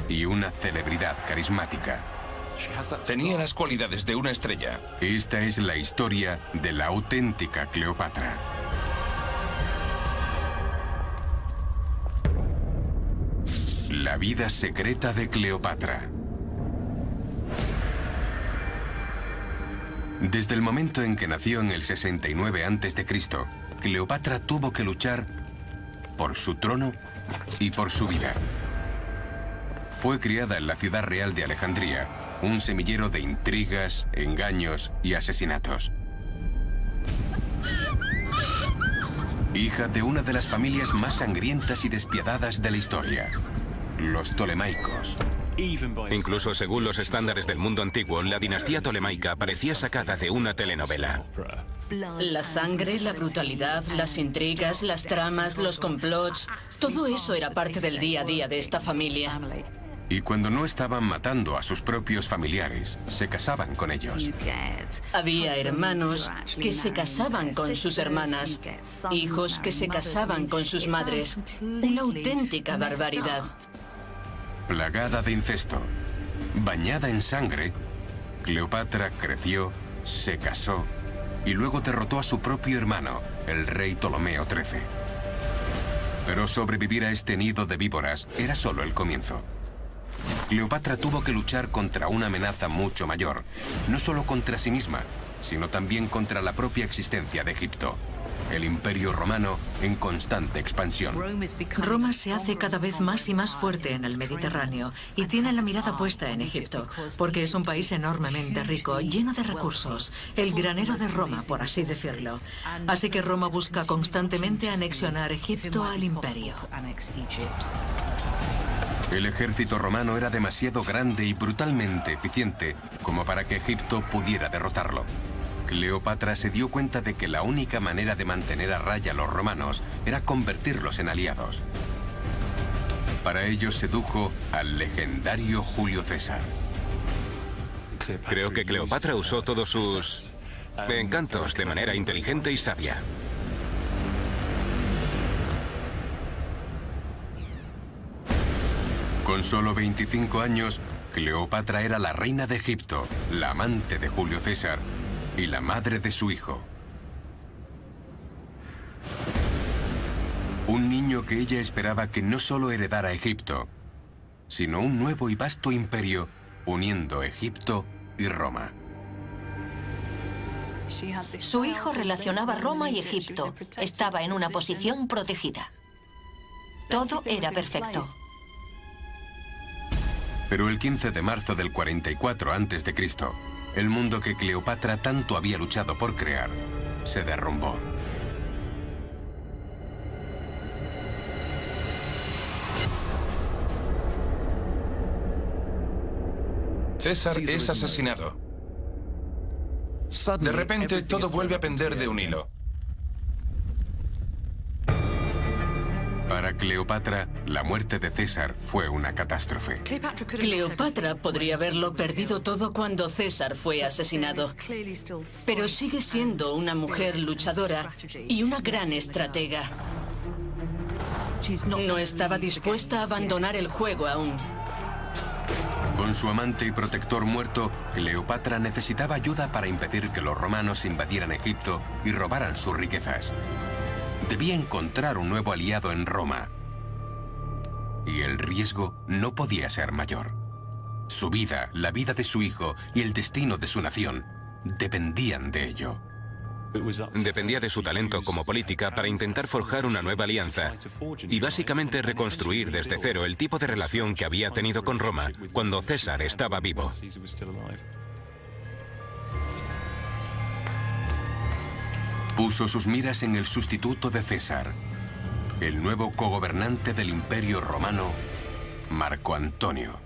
y una celebridad carismática. Tenía las cualidades de una estrella. Esta es la historia de la auténtica Cleopatra. La vida secreta de Cleopatra. Desde el momento en que nació en el 69 a.C., Cleopatra tuvo que luchar por su trono y por su vida. Fue criada en la ciudad real de Alejandría, un semillero de intrigas, engaños y asesinatos. Hija de una de las familias más sangrientas y despiadadas de la historia, los Ptolemaicos. Incluso según los estándares del mundo antiguo, la dinastía tolemaica parecía sacada de una telenovela. La sangre, la brutalidad, las intrigas, las tramas, los complots, todo eso era parte del día a día de esta familia. Y cuando no estaban matando a sus propios familiares, se casaban con ellos. Había hermanos que se casaban con sus hermanas, hijos que se casaban con sus madres. Una auténtica barbaridad. Plagada de incesto, bañada en sangre, Cleopatra creció, se casó y luego derrotó a su propio hermano, el rey Ptolomeo XIII. Pero sobrevivir a este nido de víboras era solo el comienzo. Cleopatra tuvo que luchar contra una amenaza mucho mayor, no solo contra sí misma, sino también contra la propia existencia de Egipto. El Imperio Romano en constante expansión. Roma se hace cada vez más y más fuerte en el Mediterráneo y tiene la mirada puesta en Egipto, porque es un país enormemente rico, lleno de recursos, el granero de Roma, por así decirlo. Así que Roma busca constantemente anexionar Egipto al imperio. El ejército romano era demasiado grande y brutalmente eficiente como para que Egipto pudiera derrotarlo. Cleopatra se dio cuenta de que la única manera de mantener a raya a los romanos era convertirlos en aliados. Para ello sedujo al legendario Julio César. Creo que Cleopatra usó todos sus encantos de manera inteligente y sabia. Con solo 25 años, Cleopatra era la reina de Egipto, la amante de Julio César y la madre de su hijo. Un niño que ella esperaba que no solo heredara Egipto, sino un nuevo y vasto imperio uniendo Egipto y Roma. Su hijo relacionaba Roma y Egipto. Estaba en una posición protegida. Todo era perfecto. Pero el 15 de marzo del 44 a.C., el mundo que Cleopatra tanto había luchado por crear se derrumbó. César es asesinado. De repente, todo vuelve a pender de un hilo. Para Cleopatra, la muerte de César fue una catástrofe. Cleopatra podría haberlo perdido todo cuando César fue asesinado, pero sigue siendo una mujer luchadora y una gran estratega. No estaba dispuesta a abandonar el juego aún. Con su amante y protector muerto, Cleopatra necesitaba ayuda para impedir que los romanos invadieran Egipto y robaran sus riquezas. Debía encontrar un nuevo aliado en Roma. Y el riesgo no podía ser mayor. Su vida, la vida de su hijo y el destino de su nación dependían de ello. Dependía de su talento como política para intentar forjar una nueva alianza y básicamente reconstruir desde cero el tipo de relación que había tenido con Roma cuando César estaba vivo. Puso sus miras en el sustituto de César, el nuevo cogobernante del Imperio Romano, Marco Antonio.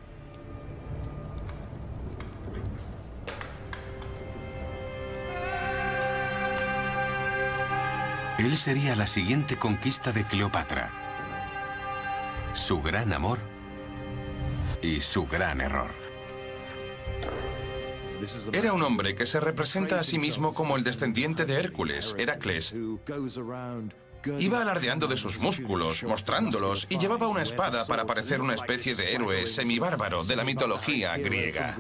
Él sería la siguiente conquista de Cleopatra. Su gran amor y su gran error. Era un hombre que se representa a sí mismo como el descendiente de Hércules, Heracles. Iba alardeando de sus músculos, mostrándolos, y llevaba una espada para parecer una especie de héroe semibárbaro de la mitología griega.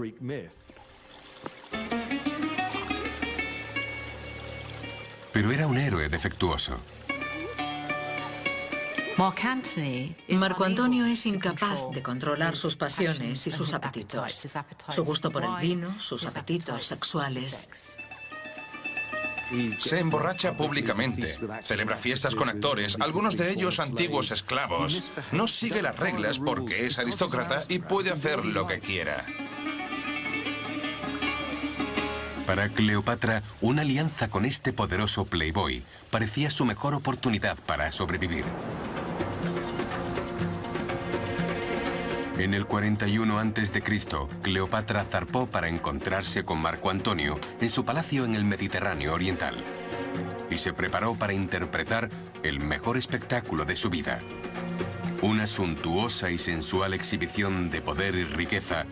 Pero era un héroe defectuoso. Marco Antonio es incapaz de controlar sus pasiones y sus apetitos. Su gusto por el vino, sus apetitos sexuales. Se emborracha públicamente, celebra fiestas con actores, algunos de ellos antiguos esclavos. No sigue las reglas porque es aristócrata y puede hacer lo que quiera. Para Cleopatra, una alianza con este poderoso playboy parecía su mejor oportunidad para sobrevivir. En el 41 a.C., Cleopatra zarpó para encontrarse con Marco Antonio en su palacio en el Mediterráneo oriental y se preparó para interpretar el mejor espectáculo de su vida. Una suntuosa y sensual exhibición de poder y riqueza,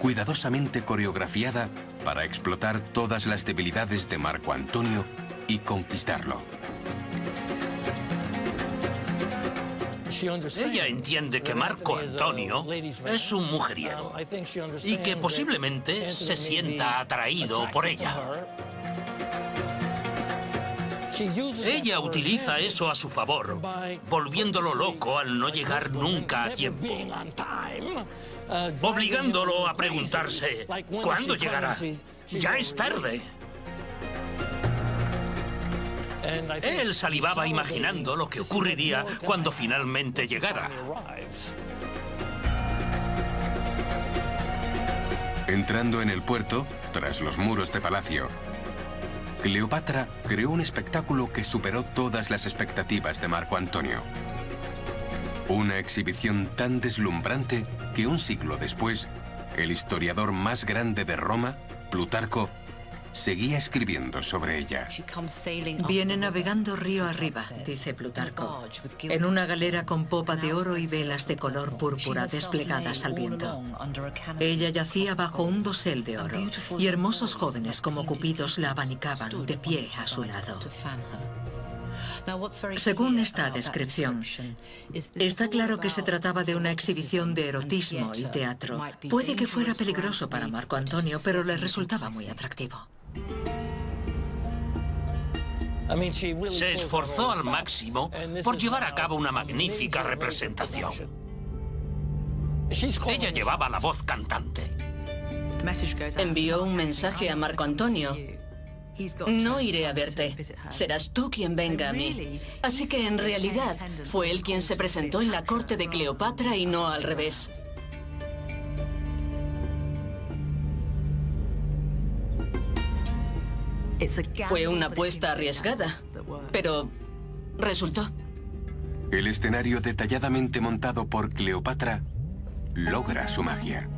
cuidadosamente coreografiada para explotar todas las debilidades de Marco Antonio y conquistarlo. Ella entiende que Marco Antonio es un mujeriego y que posiblemente se sienta atraído por ella. Ella utiliza eso a su favor, volviéndolo loco al no llegar nunca a tiempo, obligándolo a preguntarse, ¿cuándo llegará? Ya es tarde. Él salivaba imaginando lo que ocurriría cuando finalmente llegara. Entrando en el puerto, tras los muros de palacio, Cleopatra creó un espectáculo que superó todas las expectativas de Marco Antonio. Una exhibición tan deslumbrante que un siglo después, el historiador más grande de Roma, Plutarco, seguía escribiendo sobre ella. Viene navegando río arriba, dice Plutarco, en una galera con popa de oro y velas de color púrpura desplegadas al viento. Ella yacía bajo un dosel de oro y hermosos jóvenes como cupidos la abanicaban de pie a su lado. Según esta descripción, está claro que se trataba de una exhibición de erotismo y teatro. Puede que fuera peligroso para Marco Antonio, pero le resultaba muy atractivo. Se esforzó al máximo por llevar a cabo una magnífica representación. Ella llevaba la voz cantante. Envió un mensaje a Marco Antonio. No iré a verte. Serás tú quien venga a mí. Así que en realidad fue él quien se presentó en la corte de Cleopatra y no al revés. Fue una apuesta arriesgada, pero resultó. El escenario detalladamente montado por Cleopatra logra su magia.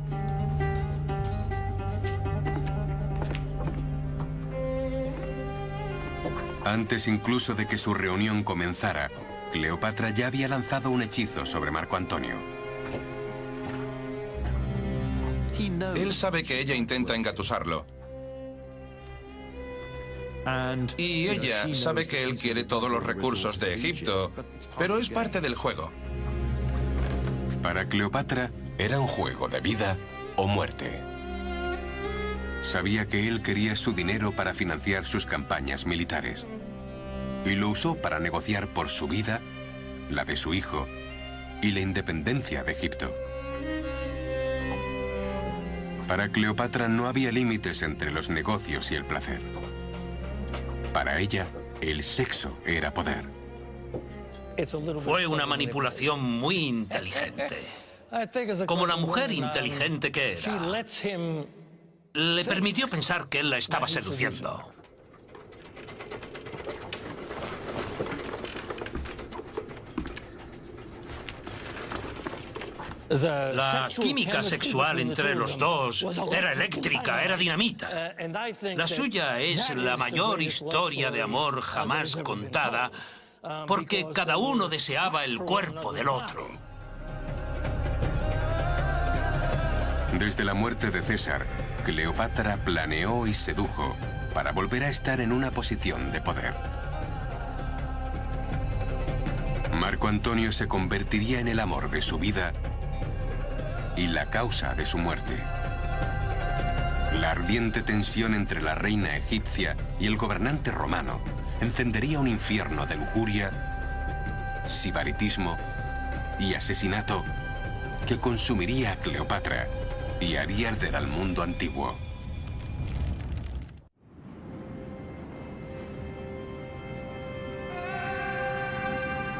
Antes incluso de que su reunión comenzara, Cleopatra ya había lanzado un hechizo sobre Marco Antonio. Él sabe que ella intenta engatusarlo. Y ella sabe que él quiere todos los recursos de Egipto, pero es parte del juego. Para Cleopatra era un juego de vida o muerte. Sabía que él quería su dinero para financiar sus campañas militares. Y lo usó para negociar por su vida, la de su hijo y la independencia de Egipto. Para Cleopatra no había límites entre los negocios y el placer. Para ella, el sexo era poder. Fue una manipulación muy inteligente. Como la mujer inteligente que era, le permitió pensar que él la estaba seduciendo. La química sexual entre los dos era eléctrica, era dinamita. La suya es la mayor historia de amor jamás contada, porque cada uno deseaba el cuerpo del otro. Desde la muerte de César, Cleopatra planeó y sedujo para volver a estar en una posición de poder. Marco Antonio se convertiría en el amor de su vida y la causa de su muerte. La ardiente tensión entre la reina egipcia y el gobernante romano encendería un infierno de lujuria, sibaritismo y asesinato que consumiría a Cleopatra y haría arder al mundo antiguo.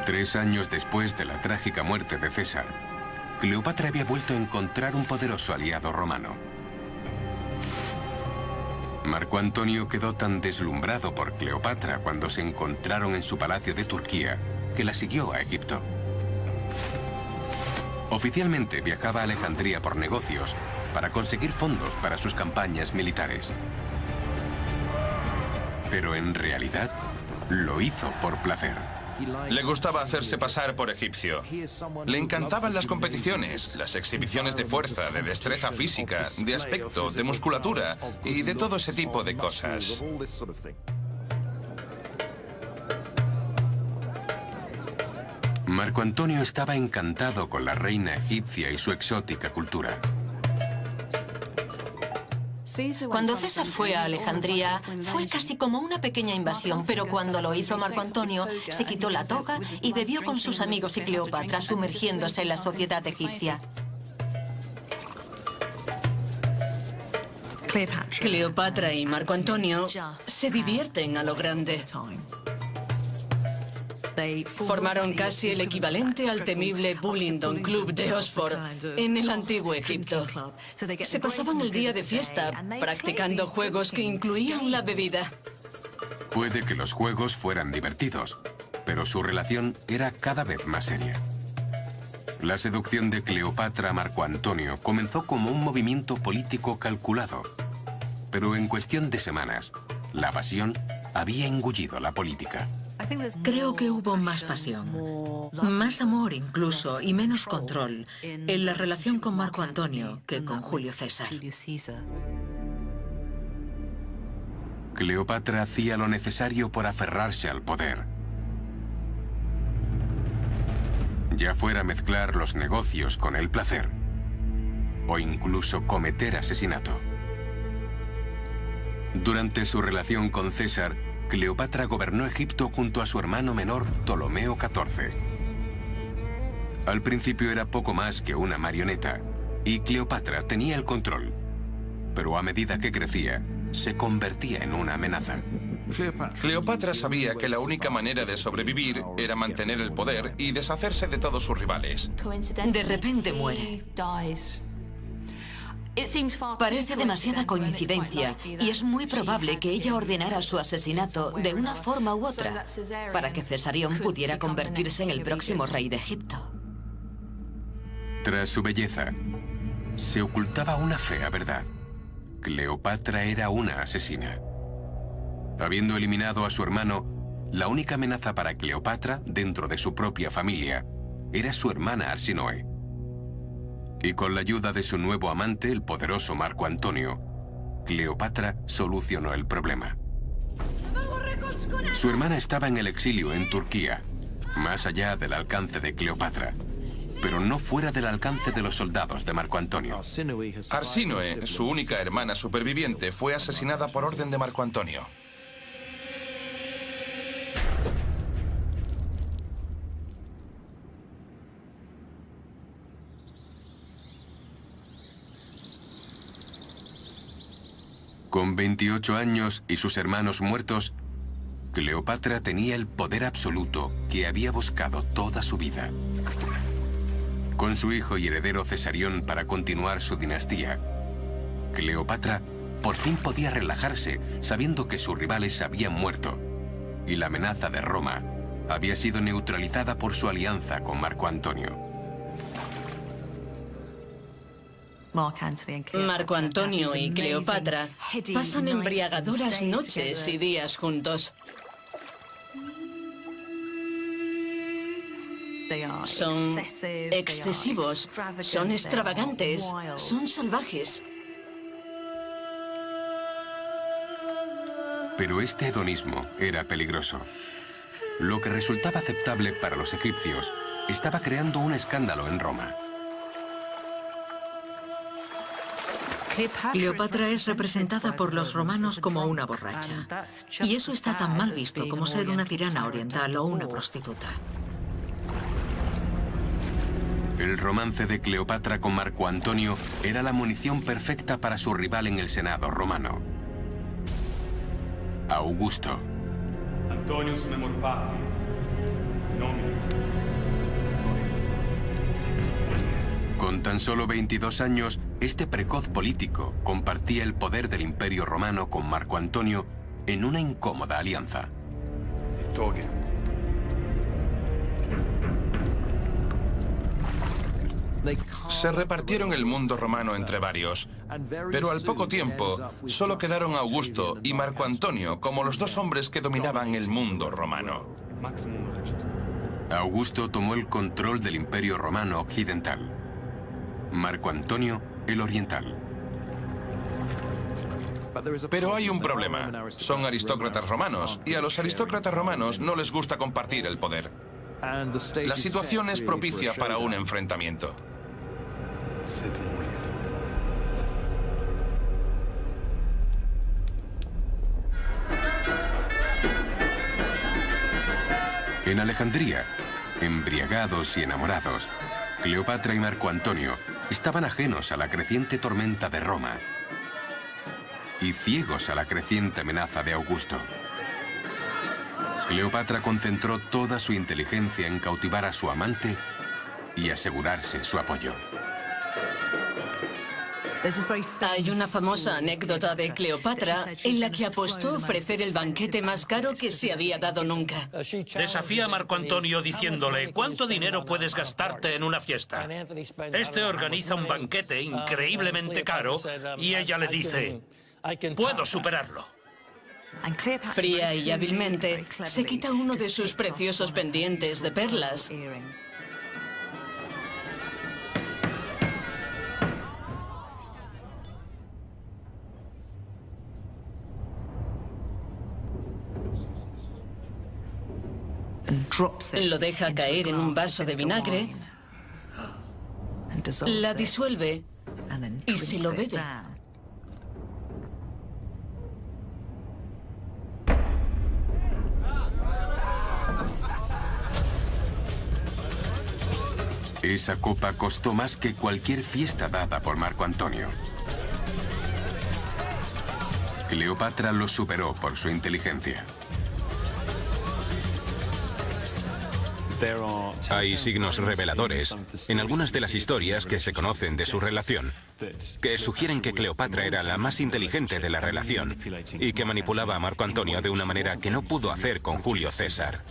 Tres años después de la trágica muerte de César, Cleopatra había vuelto a encontrar un poderoso aliado romano. Marco Antonio quedó tan deslumbrado por Cleopatra cuando se encontraron en su palacio de Turquía que la siguió a Egipto. Oficialmente viajaba a Alejandría por negocios para conseguir fondos para sus campañas militares. Pero en realidad lo hizo por placer. Le gustaba hacerse pasar por egipcio. Le encantaban las competiciones, las exhibiciones de fuerza, de destreza física, de aspecto, de musculatura y de todo ese tipo de cosas. Marco Antonio estaba encantado con la reina egipcia y su exótica cultura. Cuando César fue a Alejandría, fue casi como una pequeña invasión, pero cuando lo hizo Marco Antonio, se quitó la toga y bebió con sus amigos y Cleopatra, sumergiéndose en la sociedad egipcia. Cleopatra y Marco Antonio se divierten a lo grande. Formaron casi el equivalente al temible Bullingdon Club de Oxford en el antiguo Egipto. Se pasaban el día de fiesta practicando juegos que incluían la bebida. Puede que los juegos fueran divertidos, pero su relación era cada vez más seria. La seducción de Cleopatra a Marco Antonio comenzó como un movimiento político calculado, pero en cuestión de semanas, la pasión había engullido la política. Creo que hubo más pasión, más amor incluso y menos control en la relación con Marco Antonio que con Julio César. Cleopatra hacía lo necesario por aferrarse al poder. Ya fuera mezclar los negocios con el placer, o incluso cometer asesinato. Durante su relación con César, Cleopatra gobernó Egipto junto a su hermano menor Ptolomeo XIV. Al principio era poco más que una marioneta, y Cleopatra tenía el control. Pero a medida que crecía, se convertía en una amenaza. Cleopatra sabía que la única manera de sobrevivir era mantener el poder y deshacerse de todos sus rivales. De repente muere. Parece demasiada coincidencia y es muy probable que ella ordenara su asesinato de una forma u otra para que Cesarión pudiera convertirse en el próximo rey de Egipto. Tras su belleza, se ocultaba una fea verdad. Cleopatra era una asesina. Habiendo eliminado a su hermano, la única amenaza para Cleopatra dentro de su propia familia era su hermana Arsinoe. Y con la ayuda de su nuevo amante, el poderoso Marco Antonio, Cleopatra solucionó el problema. Su hermana estaba en el exilio en Turquía, más allá del alcance de Cleopatra, pero no fuera del alcance de los soldados de Marco Antonio. Arsinoe, su única hermana superviviente, fue asesinada por orden de Marco Antonio. Con 28 años y sus hermanos muertos, Cleopatra tenía el poder absoluto que había buscado toda su vida. Con su hijo y heredero Cesarión para continuar su dinastía, Cleopatra por fin podía relajarse sabiendo que sus rivales habían muerto y la amenaza de Roma había sido neutralizada por su alianza con Marco Antonio. Marco Antonio y Cleopatra pasan embriagadoras noches y días juntos. Son excesivos, son extravagantes, son salvajes. Pero este hedonismo era peligroso. Lo que resultaba aceptable para los egipcios estaba creando un escándalo en Roma. Cleopatra es representada por los romanos como una borracha. Y eso está tan mal visto como ser una tirana oriental o una prostituta. El romance de Cleopatra con Marco Antonio era la munición perfecta para su rival en el Senado romano, Augusto. Con tan solo 22 años, este precoz político compartía el poder del Imperio Romano con Marco Antonio en una incómoda alianza. Se repartieron el mundo romano entre varios, pero al poco tiempo solo quedaron Augusto y Marco Antonio como los dos hombres que dominaban el mundo romano. Augusto tomó el control del Imperio Romano Occidental. Marco Antonio, el oriental. Pero hay un problema. Son aristócratas romanos, y a los aristócratas romanos no les gusta compartir el poder. La situación es propicia para un enfrentamiento. En Alejandría, embriagados y enamorados, Cleopatra y Marco Antonio estaban ajenos a la creciente tormenta de Roma y ciegos a la creciente amenaza de Augusto. Cleopatra concentró toda su inteligencia en cautivar a su amante y asegurarse su apoyo. Hay una famosa anécdota de Cleopatra en la que apostó a ofrecer el banquete más caro que se había dado nunca. Desafía a Marco Antonio diciéndole: ¿cuánto dinero puedes gastarte en una fiesta? Este organiza un banquete increíblemente caro y ella le dice: puedo superarlo. Fría y hábilmente, se quita uno de sus preciosos pendientes de perlas. Lo deja caer en un vaso de vinagre, la disuelve y se lo bebe. Esa copa costó más que cualquier fiesta dada por Marco Antonio. Cleopatra lo superó por su inteligencia. Hay signos reveladores en algunas de las historias que se conocen de su relación, que sugieren que Cleopatra era la más inteligente de la relación y que manipulaba a Marco Antonio de una manera que no pudo hacer con Julio César.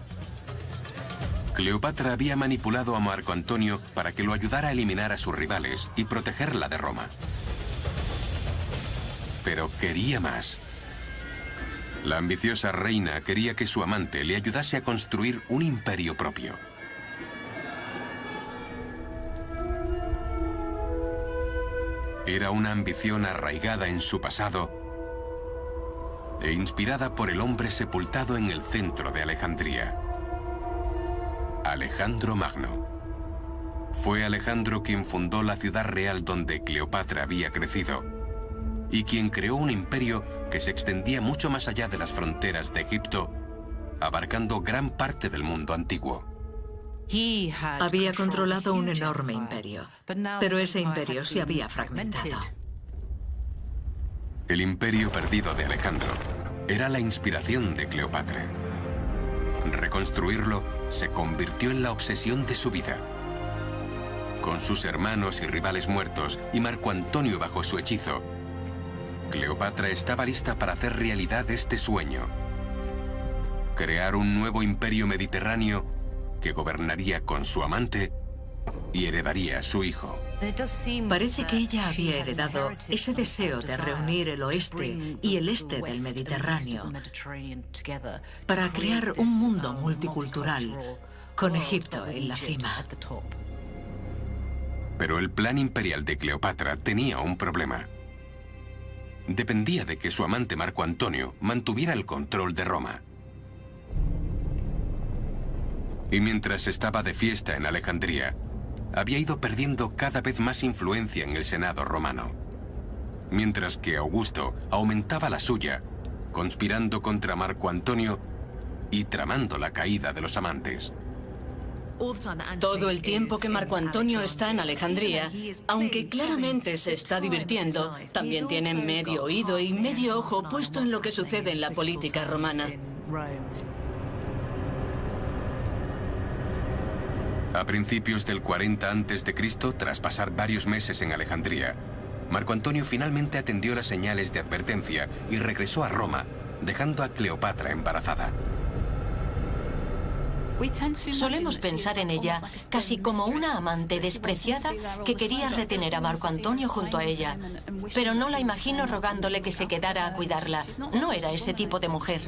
Cleopatra había manipulado a Marco Antonio para que lo ayudara a eliminar a sus rivales y protegerla de Roma. Pero quería más. La ambiciosa reina quería que su amante le ayudase a construir un imperio propio. Era una ambición arraigada en su pasado e inspirada por el hombre sepultado en el centro de Alejandría, Alejandro Magno. Fue Alejandro quien fundó la ciudad real donde Cleopatra había crecido y quien creó un imperio que se extendía mucho más allá de las fronteras de Egipto, abarcando gran parte del mundo antiguo. Había controlado un enorme imperio, pero ese imperio se había fragmentado. El imperio perdido de Alejandro era la inspiración de Cleopatra. Reconstruirlo se convirtió en la obsesión de su vida. Con sus hermanos y rivales muertos y Marco Antonio bajo su hechizo, Cleopatra estaba lista para hacer realidad este sueño. Crear un nuevo imperio mediterráneo que gobernaría con su amante y heredaría a su hijo. Parece que ella había heredado ese deseo de reunir el oeste y el este del Mediterráneo para crear un mundo multicultural, con Egipto en la cima. Pero el plan imperial de Cleopatra tenía un problema. Dependía de que su amante Marco Antonio mantuviera el control de Roma. Y mientras estaba de fiesta en Alejandría, había ido perdiendo cada vez más influencia en el Senado romano. Mientras que Augusto aumentaba la suya, conspirando contra Marco Antonio y tramando la caída de los amantes. Todo el tiempo que Marco Antonio está en Alejandría, aunque claramente se está divirtiendo, también tiene medio oído y medio ojo puesto en lo que sucede en la política romana. A principios del 40 a.C., tras pasar varios meses en Alejandría, Marco Antonio finalmente atendió las señales de advertencia y regresó a Roma, dejando a Cleopatra embarazada. Solemos pensar en ella casi como una amante despreciada que quería retener a Marco Antonio junto a ella. Pero no la imagino rogándole que se quedara a cuidarla. No era ese tipo de mujer.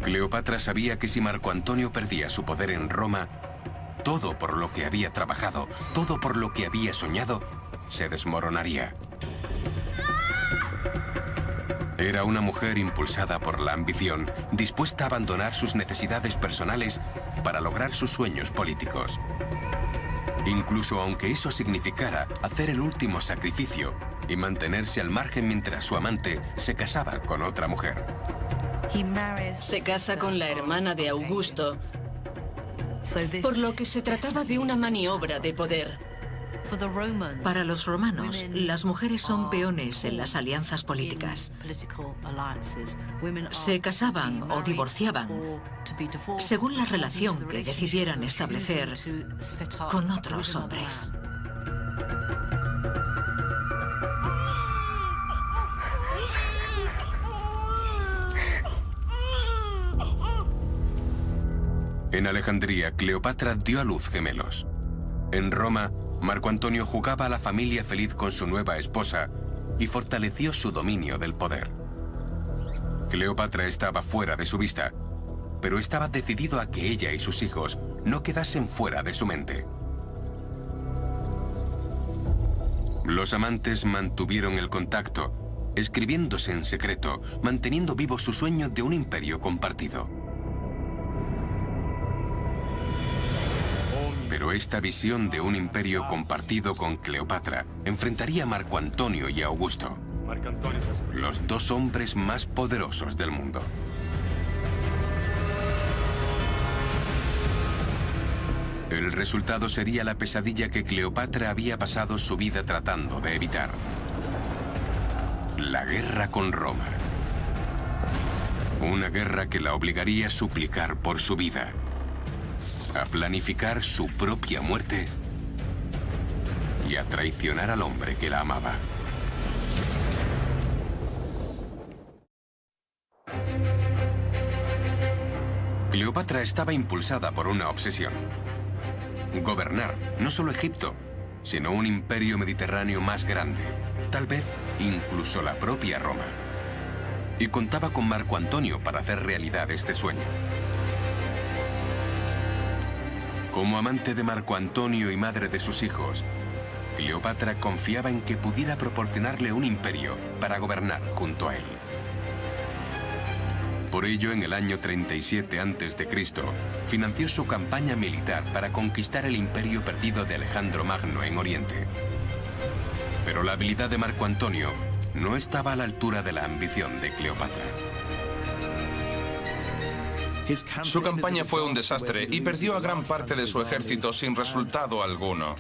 Cleopatra sabía que si Marco Antonio perdía su poder en Roma, todo por lo que había trabajado, todo por lo que había soñado, se desmoronaría. Era una mujer impulsada por la ambición, dispuesta a abandonar sus necesidades personales para lograr sus sueños políticos. Incluso aunque eso significara hacer el último sacrificio y mantenerse al margen mientras su amante se casaba con otra mujer. Se casa con la hermana de Augusto, por lo que se trataba de una maniobra de poder. Para los romanos, las mujeres son peones en las alianzas políticas. Se casaban o divorciaban según la relación que decidieran establecer con otros hombres. En Alejandría, Cleopatra dio a luz gemelos. En Roma, Marco Antonio jugaba a la familia feliz con su nueva esposa y fortaleció su dominio del poder. Cleopatra estaba fuera de su vista, pero estaba decidido a que ella y sus hijos no quedasen fuera de su mente. Los amantes mantuvieron el contacto, escribiéndose en secreto, manteniendo vivo su sueño de un imperio compartido. Pero esta visión de un imperio compartido con Cleopatra enfrentaría a Marco Antonio y a Augusto, los dos hombres más poderosos del mundo. El resultado sería la pesadilla que Cleopatra había pasado su vida tratando de evitar: la guerra con Roma. Una guerra que la obligaría a suplicar por su vida, a planificar su propia muerte y a traicionar al hombre que la amaba. Cleopatra estaba impulsada por una obsesión: gobernar no solo Egipto, sino un imperio mediterráneo más grande, tal vez incluso la propia Roma. Y contaba con Marco Antonio para hacer realidad este sueño. Como amante de Marco Antonio y madre de sus hijos, Cleopatra confiaba en que pudiera proporcionarle un imperio para gobernar junto a él. Por ello, en el año 37 a.C., financió su campaña militar para conquistar el imperio perdido de Alejandro Magno en Oriente. Pero la habilidad de Marco Antonio no estaba a la altura de la ambición de Cleopatra. Su campaña fue un desastre y perdió a gran parte de su ejército sin resultado alguno.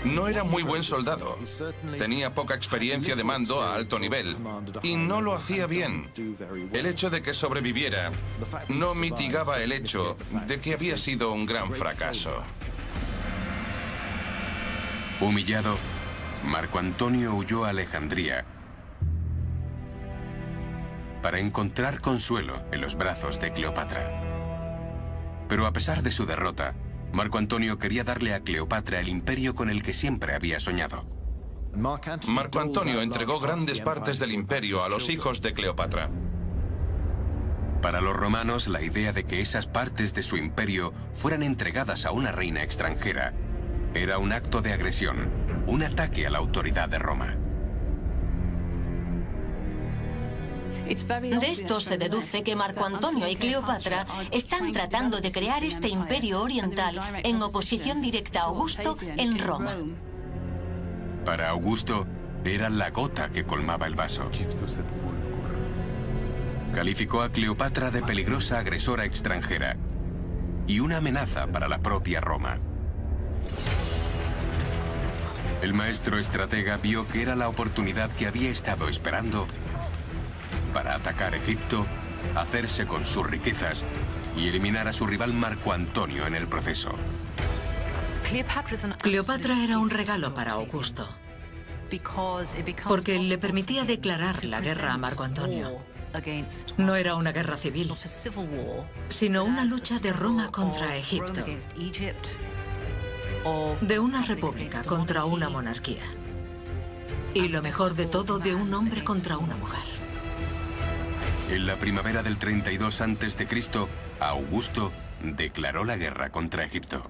No era muy buen soldado. Tenía poca experiencia de mando a alto nivel y no lo hacía bien. El hecho de que sobreviviera no mitigaba el hecho de que había sido un gran fracaso. Humillado, Marco Antonio huyó a Alejandría para encontrar consuelo en los brazos de Cleopatra. Pero a pesar de su derrota, Marco Antonio quería darle a Cleopatra el imperio con el que siempre había soñado. Marco Antonio entregó grandes partes del imperio a los hijos de Cleopatra. Para los romanos, la idea de que esas partes de su imperio fueran entregadas a una reina extranjera era un acto de agresión, un ataque a la autoridad de Roma. De esto se deduce que Marco Antonio y Cleopatra están tratando de crear este imperio oriental en oposición directa a Augusto en Roma. Para Augusto, era la gota que colmaba el vaso. Calificó a Cleopatra de peligrosa agresora extranjera y una amenaza para la propia Roma. El maestro estratega vio que era la oportunidad que había estado esperando para atacar Egipto, hacerse con sus riquezas y eliminar a su rival Marco Antonio en el proceso. Cleopatra era un regalo para Augusto, porque le permitía declarar la guerra a Marco Antonio. No era una guerra civil, sino una lucha de Roma contra Egipto, de una república contra una monarquía, y lo mejor de todo, de un hombre contra una mujer. En la primavera del 32 a.C., Augusto declaró la guerra contra Egipto.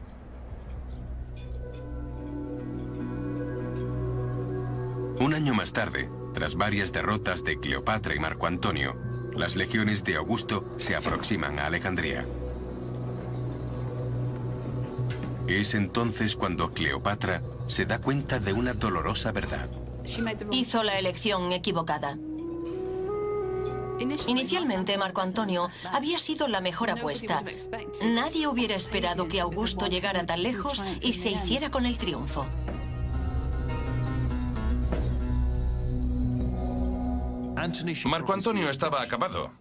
Un año más tarde, tras varias derrotas de Cleopatra y Marco Antonio, las legiones de Augusto se aproximan a Alejandría. Es entonces cuando Cleopatra se da cuenta de una dolorosa verdad. Hizo la elección equivocada. Inicialmente, Marco Antonio había sido la mejor apuesta. Nadie hubiera esperado que Augusto llegara tan lejos y se hiciera con el triunfo. Marco Antonio estaba acabado,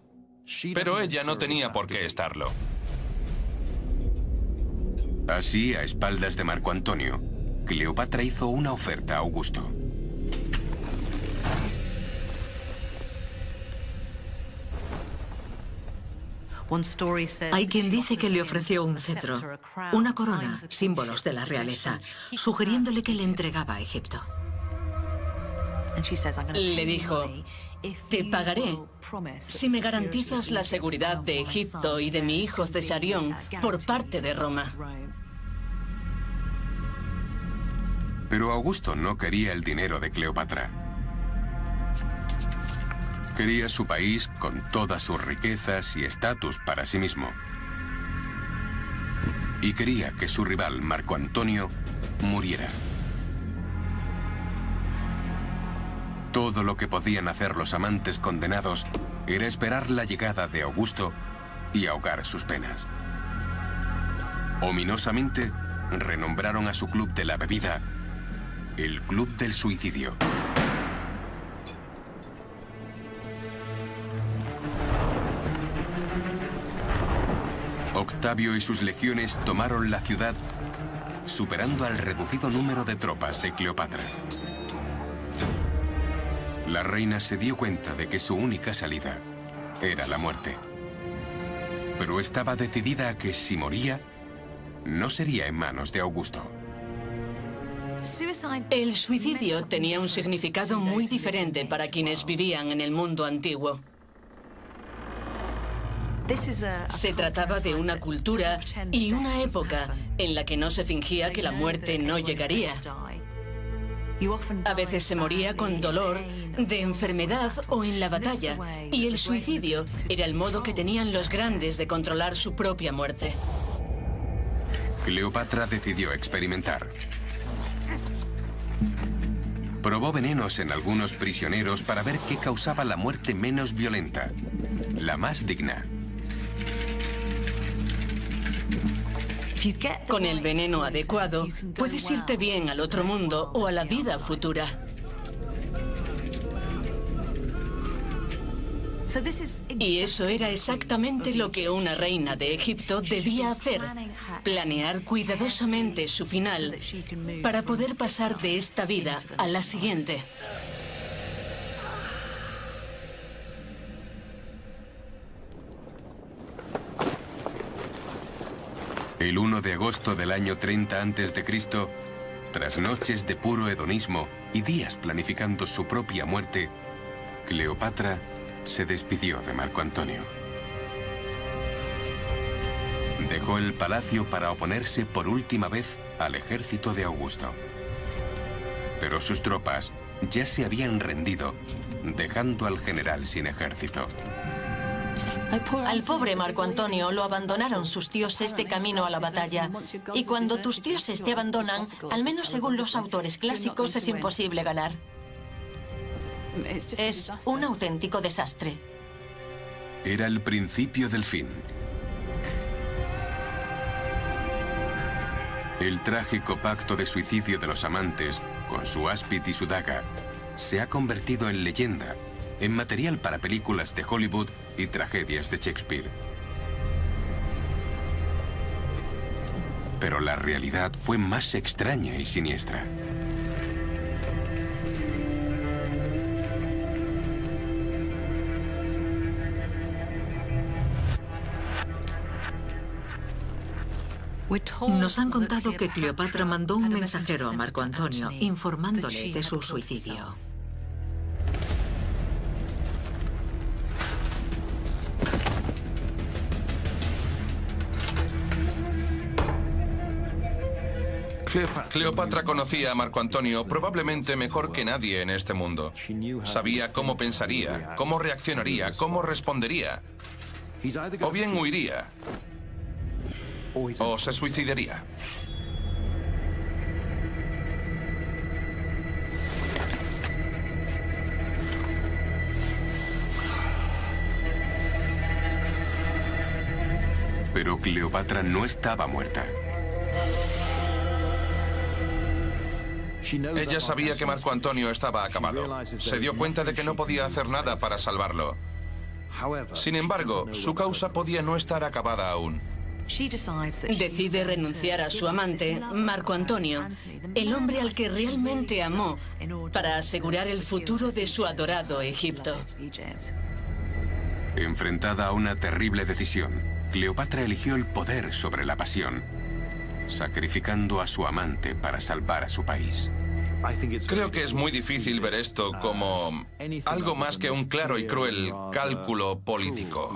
pero ella no tenía por qué estarlo. Así, a espaldas de Marco Antonio, Cleopatra hizo una oferta a Augusto. Hay quien dice que le ofreció un cetro, una corona, símbolos de la realeza, sugiriéndole que le entregaba a Egipto. Le dijo: te pagaré si me garantizas la seguridad de Egipto y de mi hijo Cesarión por parte de Roma. Pero Augusto no quería el dinero de Cleopatra. Quería su país con todas sus riquezas y estatus para sí mismo. Y quería que su rival, Marco Antonio, muriera. Todo lo que podían hacer los amantes condenados era esperar la llegada de Augusto y ahogar sus penas. Ominosamente, renombraron a su club de la bebida el Club del Suicidio. Octavio y sus legiones tomaron la ciudad, superando al reducido número de tropas de Cleopatra. La reina se dio cuenta de que su única salida era la muerte. Pero estaba decidida a que si moría, no sería en manos de Augusto. El suicidio tenía un significado muy diferente para quienes vivían en el mundo antiguo. Se trataba de una cultura y una época en la que no se fingía que la muerte no llegaría. A veces se moría con dolor, de enfermedad o en la batalla, y el suicidio era el modo que tenían los grandes de controlar su propia muerte. Cleopatra decidió experimentar. Probó venenos en algunos prisioneros para ver qué causaba la muerte menos violenta, la más digna. Con el veneno adecuado, puedes irte bien al otro mundo o a la vida futura. Y eso era exactamente lo que una reina de Egipto debía hacer: planear cuidadosamente su final para poder pasar de esta vida a la siguiente. El 1 de agosto del año 30 a.C., tras noches de puro hedonismo y días planificando su propia muerte, Cleopatra se despidió de Marco Antonio. Dejó el palacio para oponerse por última vez al ejército de Augusto. Pero sus tropas ya se habían rendido, dejando al general sin ejército. Al pobre Marco Antonio lo abandonaron sus dioses de camino a la batalla. Y cuando tus dioses te abandonan, al menos según los autores clásicos, es imposible ganar. Es un auténtico desastre. Era el principio del fin. El trágico pacto de suicidio de los amantes, con su áspid y su daga, se ha convertido en leyenda, en material para películas de Hollywood y tragedias de Shakespeare. Pero la realidad fue más extraña y siniestra. Nos han contado que Cleopatra mandó un mensajero a Marco Antonio informándole de su suicidio. Cleopatra conocía a Marco Antonio probablemente mejor que nadie en este mundo. Sabía cómo pensaría, cómo reaccionaría, cómo respondería. O bien huiría, o se suicidaría. Pero Cleopatra no estaba muerta. Ella sabía que Marco Antonio estaba acabado. Se dio cuenta de que no podía hacer nada para salvarlo. Sin embargo, su causa podía no estar acabada aún. Decide renunciar a su amante, Marco Antonio, el hombre al que realmente amó, para asegurar el futuro de su adorado Egipto. Enfrentada a una terrible decisión, Cleopatra eligió el poder sobre la pasión, sacrificando a su amante para salvar a su país. Creo que es muy difícil ver esto como algo más que un claro y cruel cálculo político.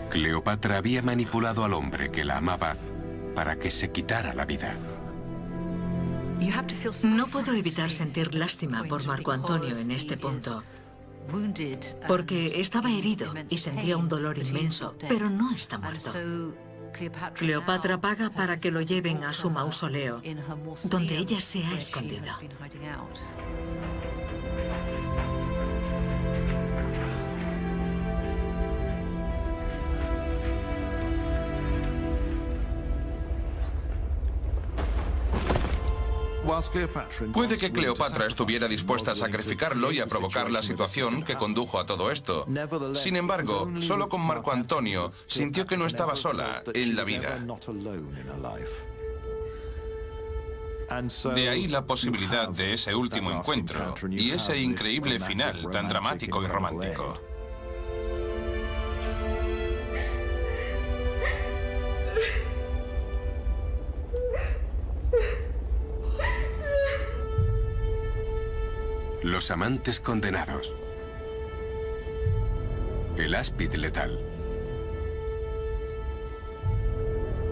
Cleopatra había manipulado al hombre que la amaba para que se quitara la vida. No puedo evitar sentir lástima por Marco Antonio en este punto, porque estaba herido y sentía un dolor inmenso, pero no está muerto. Cleopatra paga para que lo lleven a su mausoleo, donde ella se ha escondido. Puede que Cleopatra estuviera dispuesta a sacrificarlo y a provocar la situación que condujo a todo esto. Sin embargo, solo con Marco Antonio sintió que no estaba sola en la vida. De ahí la posibilidad de ese último encuentro y ese increíble final tan dramático y romántico. Los amantes condenados. El áspid letal.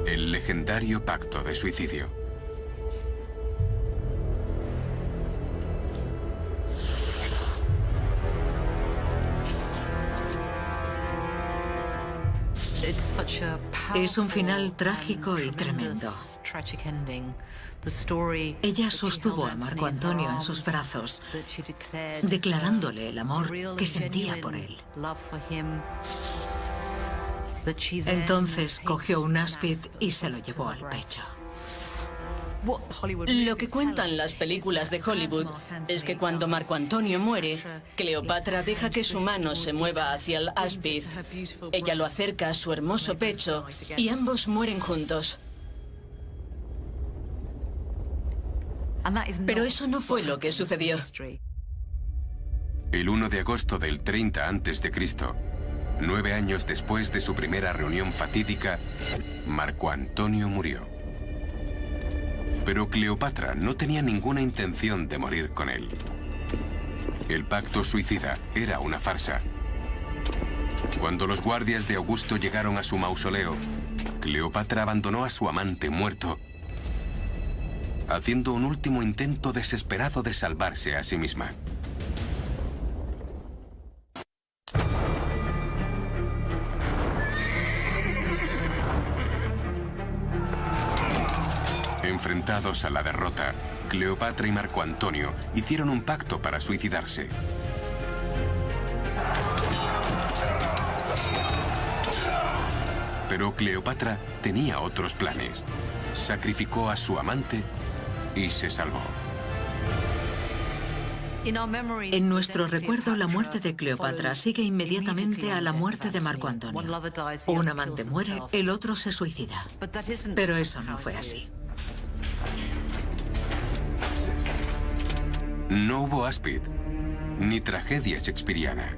El legendario pacto de suicidio. Es un final trágico y tremendo. Ella sostuvo a Marco Antonio en sus brazos, declarándole el amor que sentía por él. Entonces cogió un áspid y se lo llevó al pecho. Lo que cuentan las películas de Hollywood es que cuando Marco Antonio muere, Cleopatra deja que su mano se mueva hacia el áspid. Ella lo acerca a su hermoso pecho y ambos mueren juntos. Pero eso no fue lo que sucedió. El 1 de agosto del 30 a.C., 9 años después de su primera reunión fatídica, Marco Antonio murió. Pero Cleopatra no tenía ninguna intención de morir con él. El pacto suicida era una farsa. Cuando los guardias de Augusto llegaron a su mausoleo, Cleopatra abandonó a su amante muerto, haciendo un último intento desesperado de salvarse a sí misma. Enfrentados a la derrota, Cleopatra y Marco Antonio hicieron un pacto para suicidarse. Pero Cleopatra tenía otros planes. Sacrificó a su amante y se salvó. En nuestro recuerdo, la muerte de Cleopatra sigue inmediatamente a la muerte de Marco Antonio. Un amante muere, el otro se suicida. Pero eso no fue así. No hubo áspid, ni tragedia shakespeariana,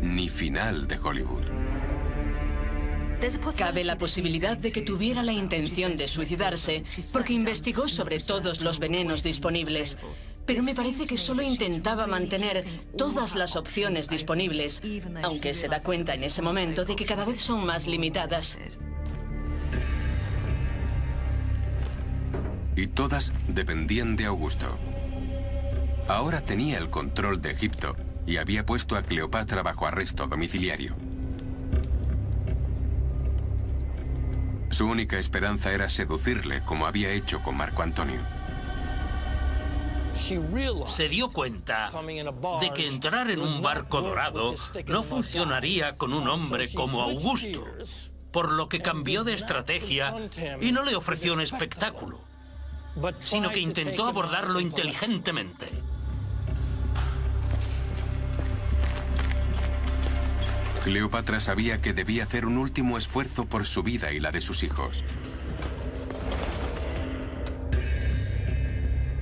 ni final de Hollywood. Cabe la posibilidad de que tuviera la intención de suicidarse porque investigó sobre todos los venenos disponibles. Pero me parece que solo intentaba mantener todas las opciones disponibles, aunque se da cuenta en ese momento de que cada vez son más limitadas. Y todas dependían de Augusto. Ahora tenía el control de Egipto y había puesto a Cleopatra bajo arresto domiciliario. Su única esperanza era seducirle, como había hecho con Marco Antonio. Se dio cuenta de que entrar en un barco dorado no funcionaría con un hombre como Augusto, por lo que cambió de estrategia y no le ofreció un espectáculo, sino que intentó abordarlo inteligentemente. Cleopatra sabía que debía hacer un último esfuerzo por su vida y la de sus hijos.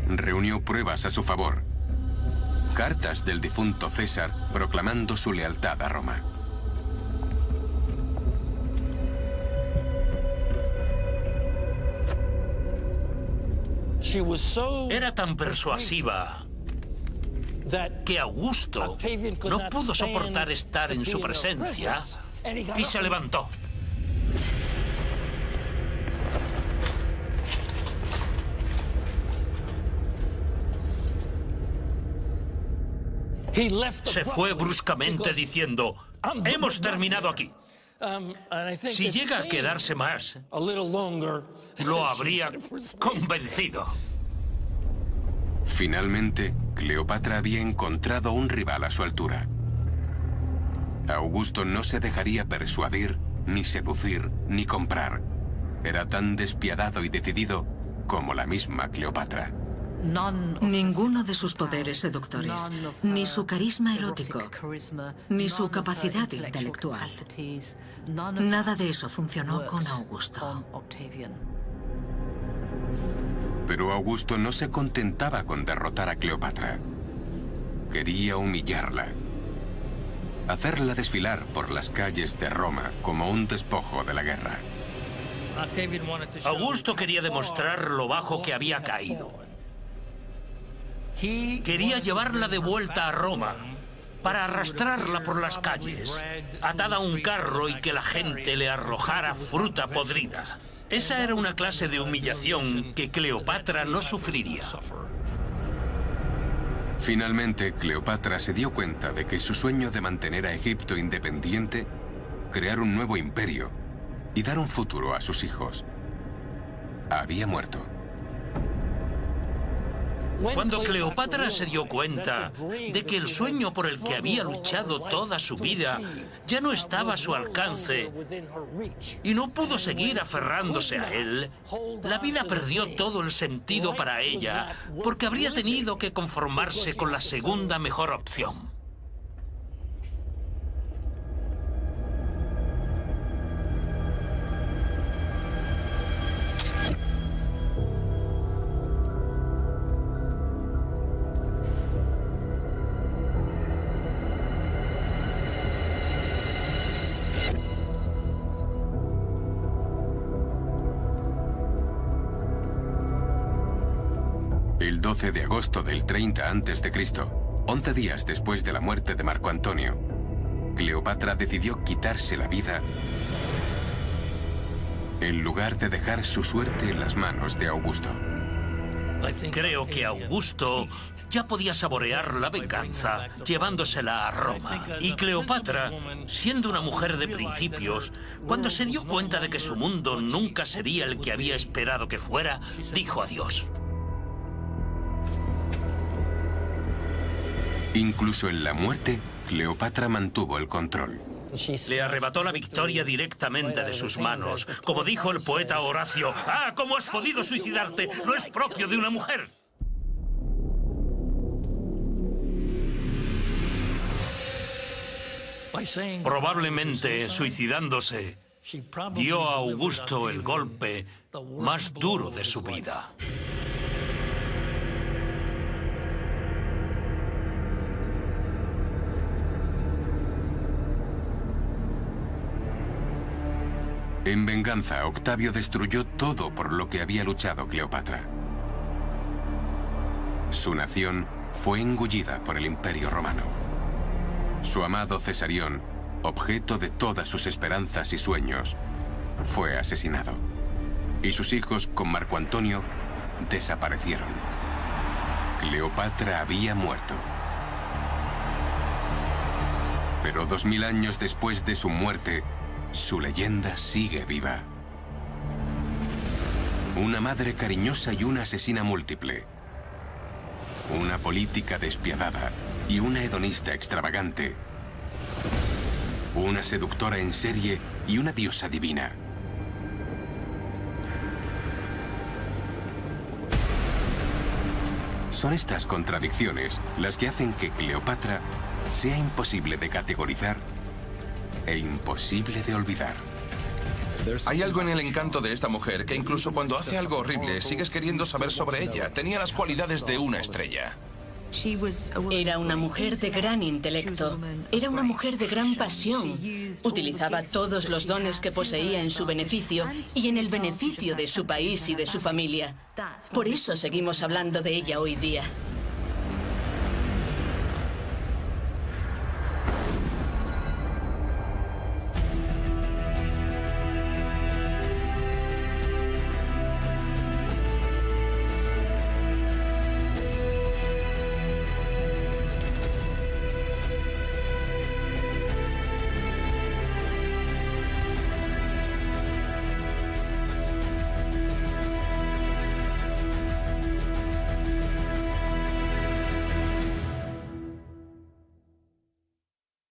Reunió pruebas a su favor. Cartas del difunto César proclamando su lealtad a Roma. Era tan persuasiva que Augusto no pudo soportar estar en su presencia y se levantó. Se fue bruscamente diciendo: hemos terminado aquí. Si llega a quedarse más, lo habría convencido. Finalmente, Cleopatra había encontrado un rival a su altura. Augusto no se dejaría persuadir, ni seducir, ni comprar. Era tan despiadado y decidido como la misma Cleopatra. Ninguno de sus poderes seductores, ni su carisma erótico, ni su capacidad intelectual. Nada de eso funcionó con Augusto. Pero Augusto no se contentaba con derrotar a Cleopatra. Quería humillarla. Hacerla desfilar por las calles de Roma como un despojo de la guerra. Augusto quería demostrar lo bajo que había caído. Quería llevarla de vuelta a Roma para arrastrarla por las calles, atada a un carro y que la gente le arrojara fruta podrida. Esa era una clase de humillación que Cleopatra no sufriría. Finalmente, Cleopatra se dio cuenta de que su sueño de mantener a Egipto independiente, crear un nuevo imperio y dar un futuro a sus hijos, había muerto. Cuando Cleopatra se dio cuenta de que el sueño por el que había luchado toda su vida ya no estaba a su alcance y no pudo seguir aferrándose a él, la vida perdió todo el sentido para ella porque habría tenido que conformarse con la segunda mejor opción. El 12 de agosto del 30 a.C., 11 días después de la muerte de Marco Antonio, Cleopatra decidió quitarse la vida en lugar de dejar su suerte en las manos de Augusto. Creo que Augusto ya podía saborear la venganza llevándosela a Roma. Y Cleopatra, siendo una mujer de principios, cuando se dio cuenta de que su mundo nunca sería el que había esperado que fuera, dijo adiós. Incluso en la muerte, Cleopatra mantuvo el control. Le arrebató la victoria directamente de sus manos. Como dijo el poeta Horacio, ¡ah, cómo has podido suicidarte! No es propio de una mujer. Probablemente, suicidándose, dio a Augusto el golpe más duro de su vida. En venganza, Octavio destruyó todo por lo que había luchado Cleopatra. Su nación fue engullida por el Imperio Romano. Su amado Cesarión, objeto de todas sus esperanzas y sueños, fue asesinado. Y sus hijos, con Marco Antonio, desaparecieron. Cleopatra había muerto. Pero 2000 años después de su muerte, su leyenda sigue viva. Una madre cariñosa y una asesina múltiple. Una política despiadada y una hedonista extravagante. Una seductora en serie y una diosa divina. Son estas contradicciones las que hacen que Cleopatra sea imposible de categorizar e imposible de olvidar. Hay algo en el encanto de esta mujer que incluso cuando hace algo horrible sigues queriendo saber sobre ella. Tenía las cualidades de una estrella. Era una mujer de gran intelecto. Era una mujer de gran pasión. Utilizaba todos los dones que poseía en su beneficio y en el beneficio de su país y de su familia. Por eso seguimos hablando de ella hoy día.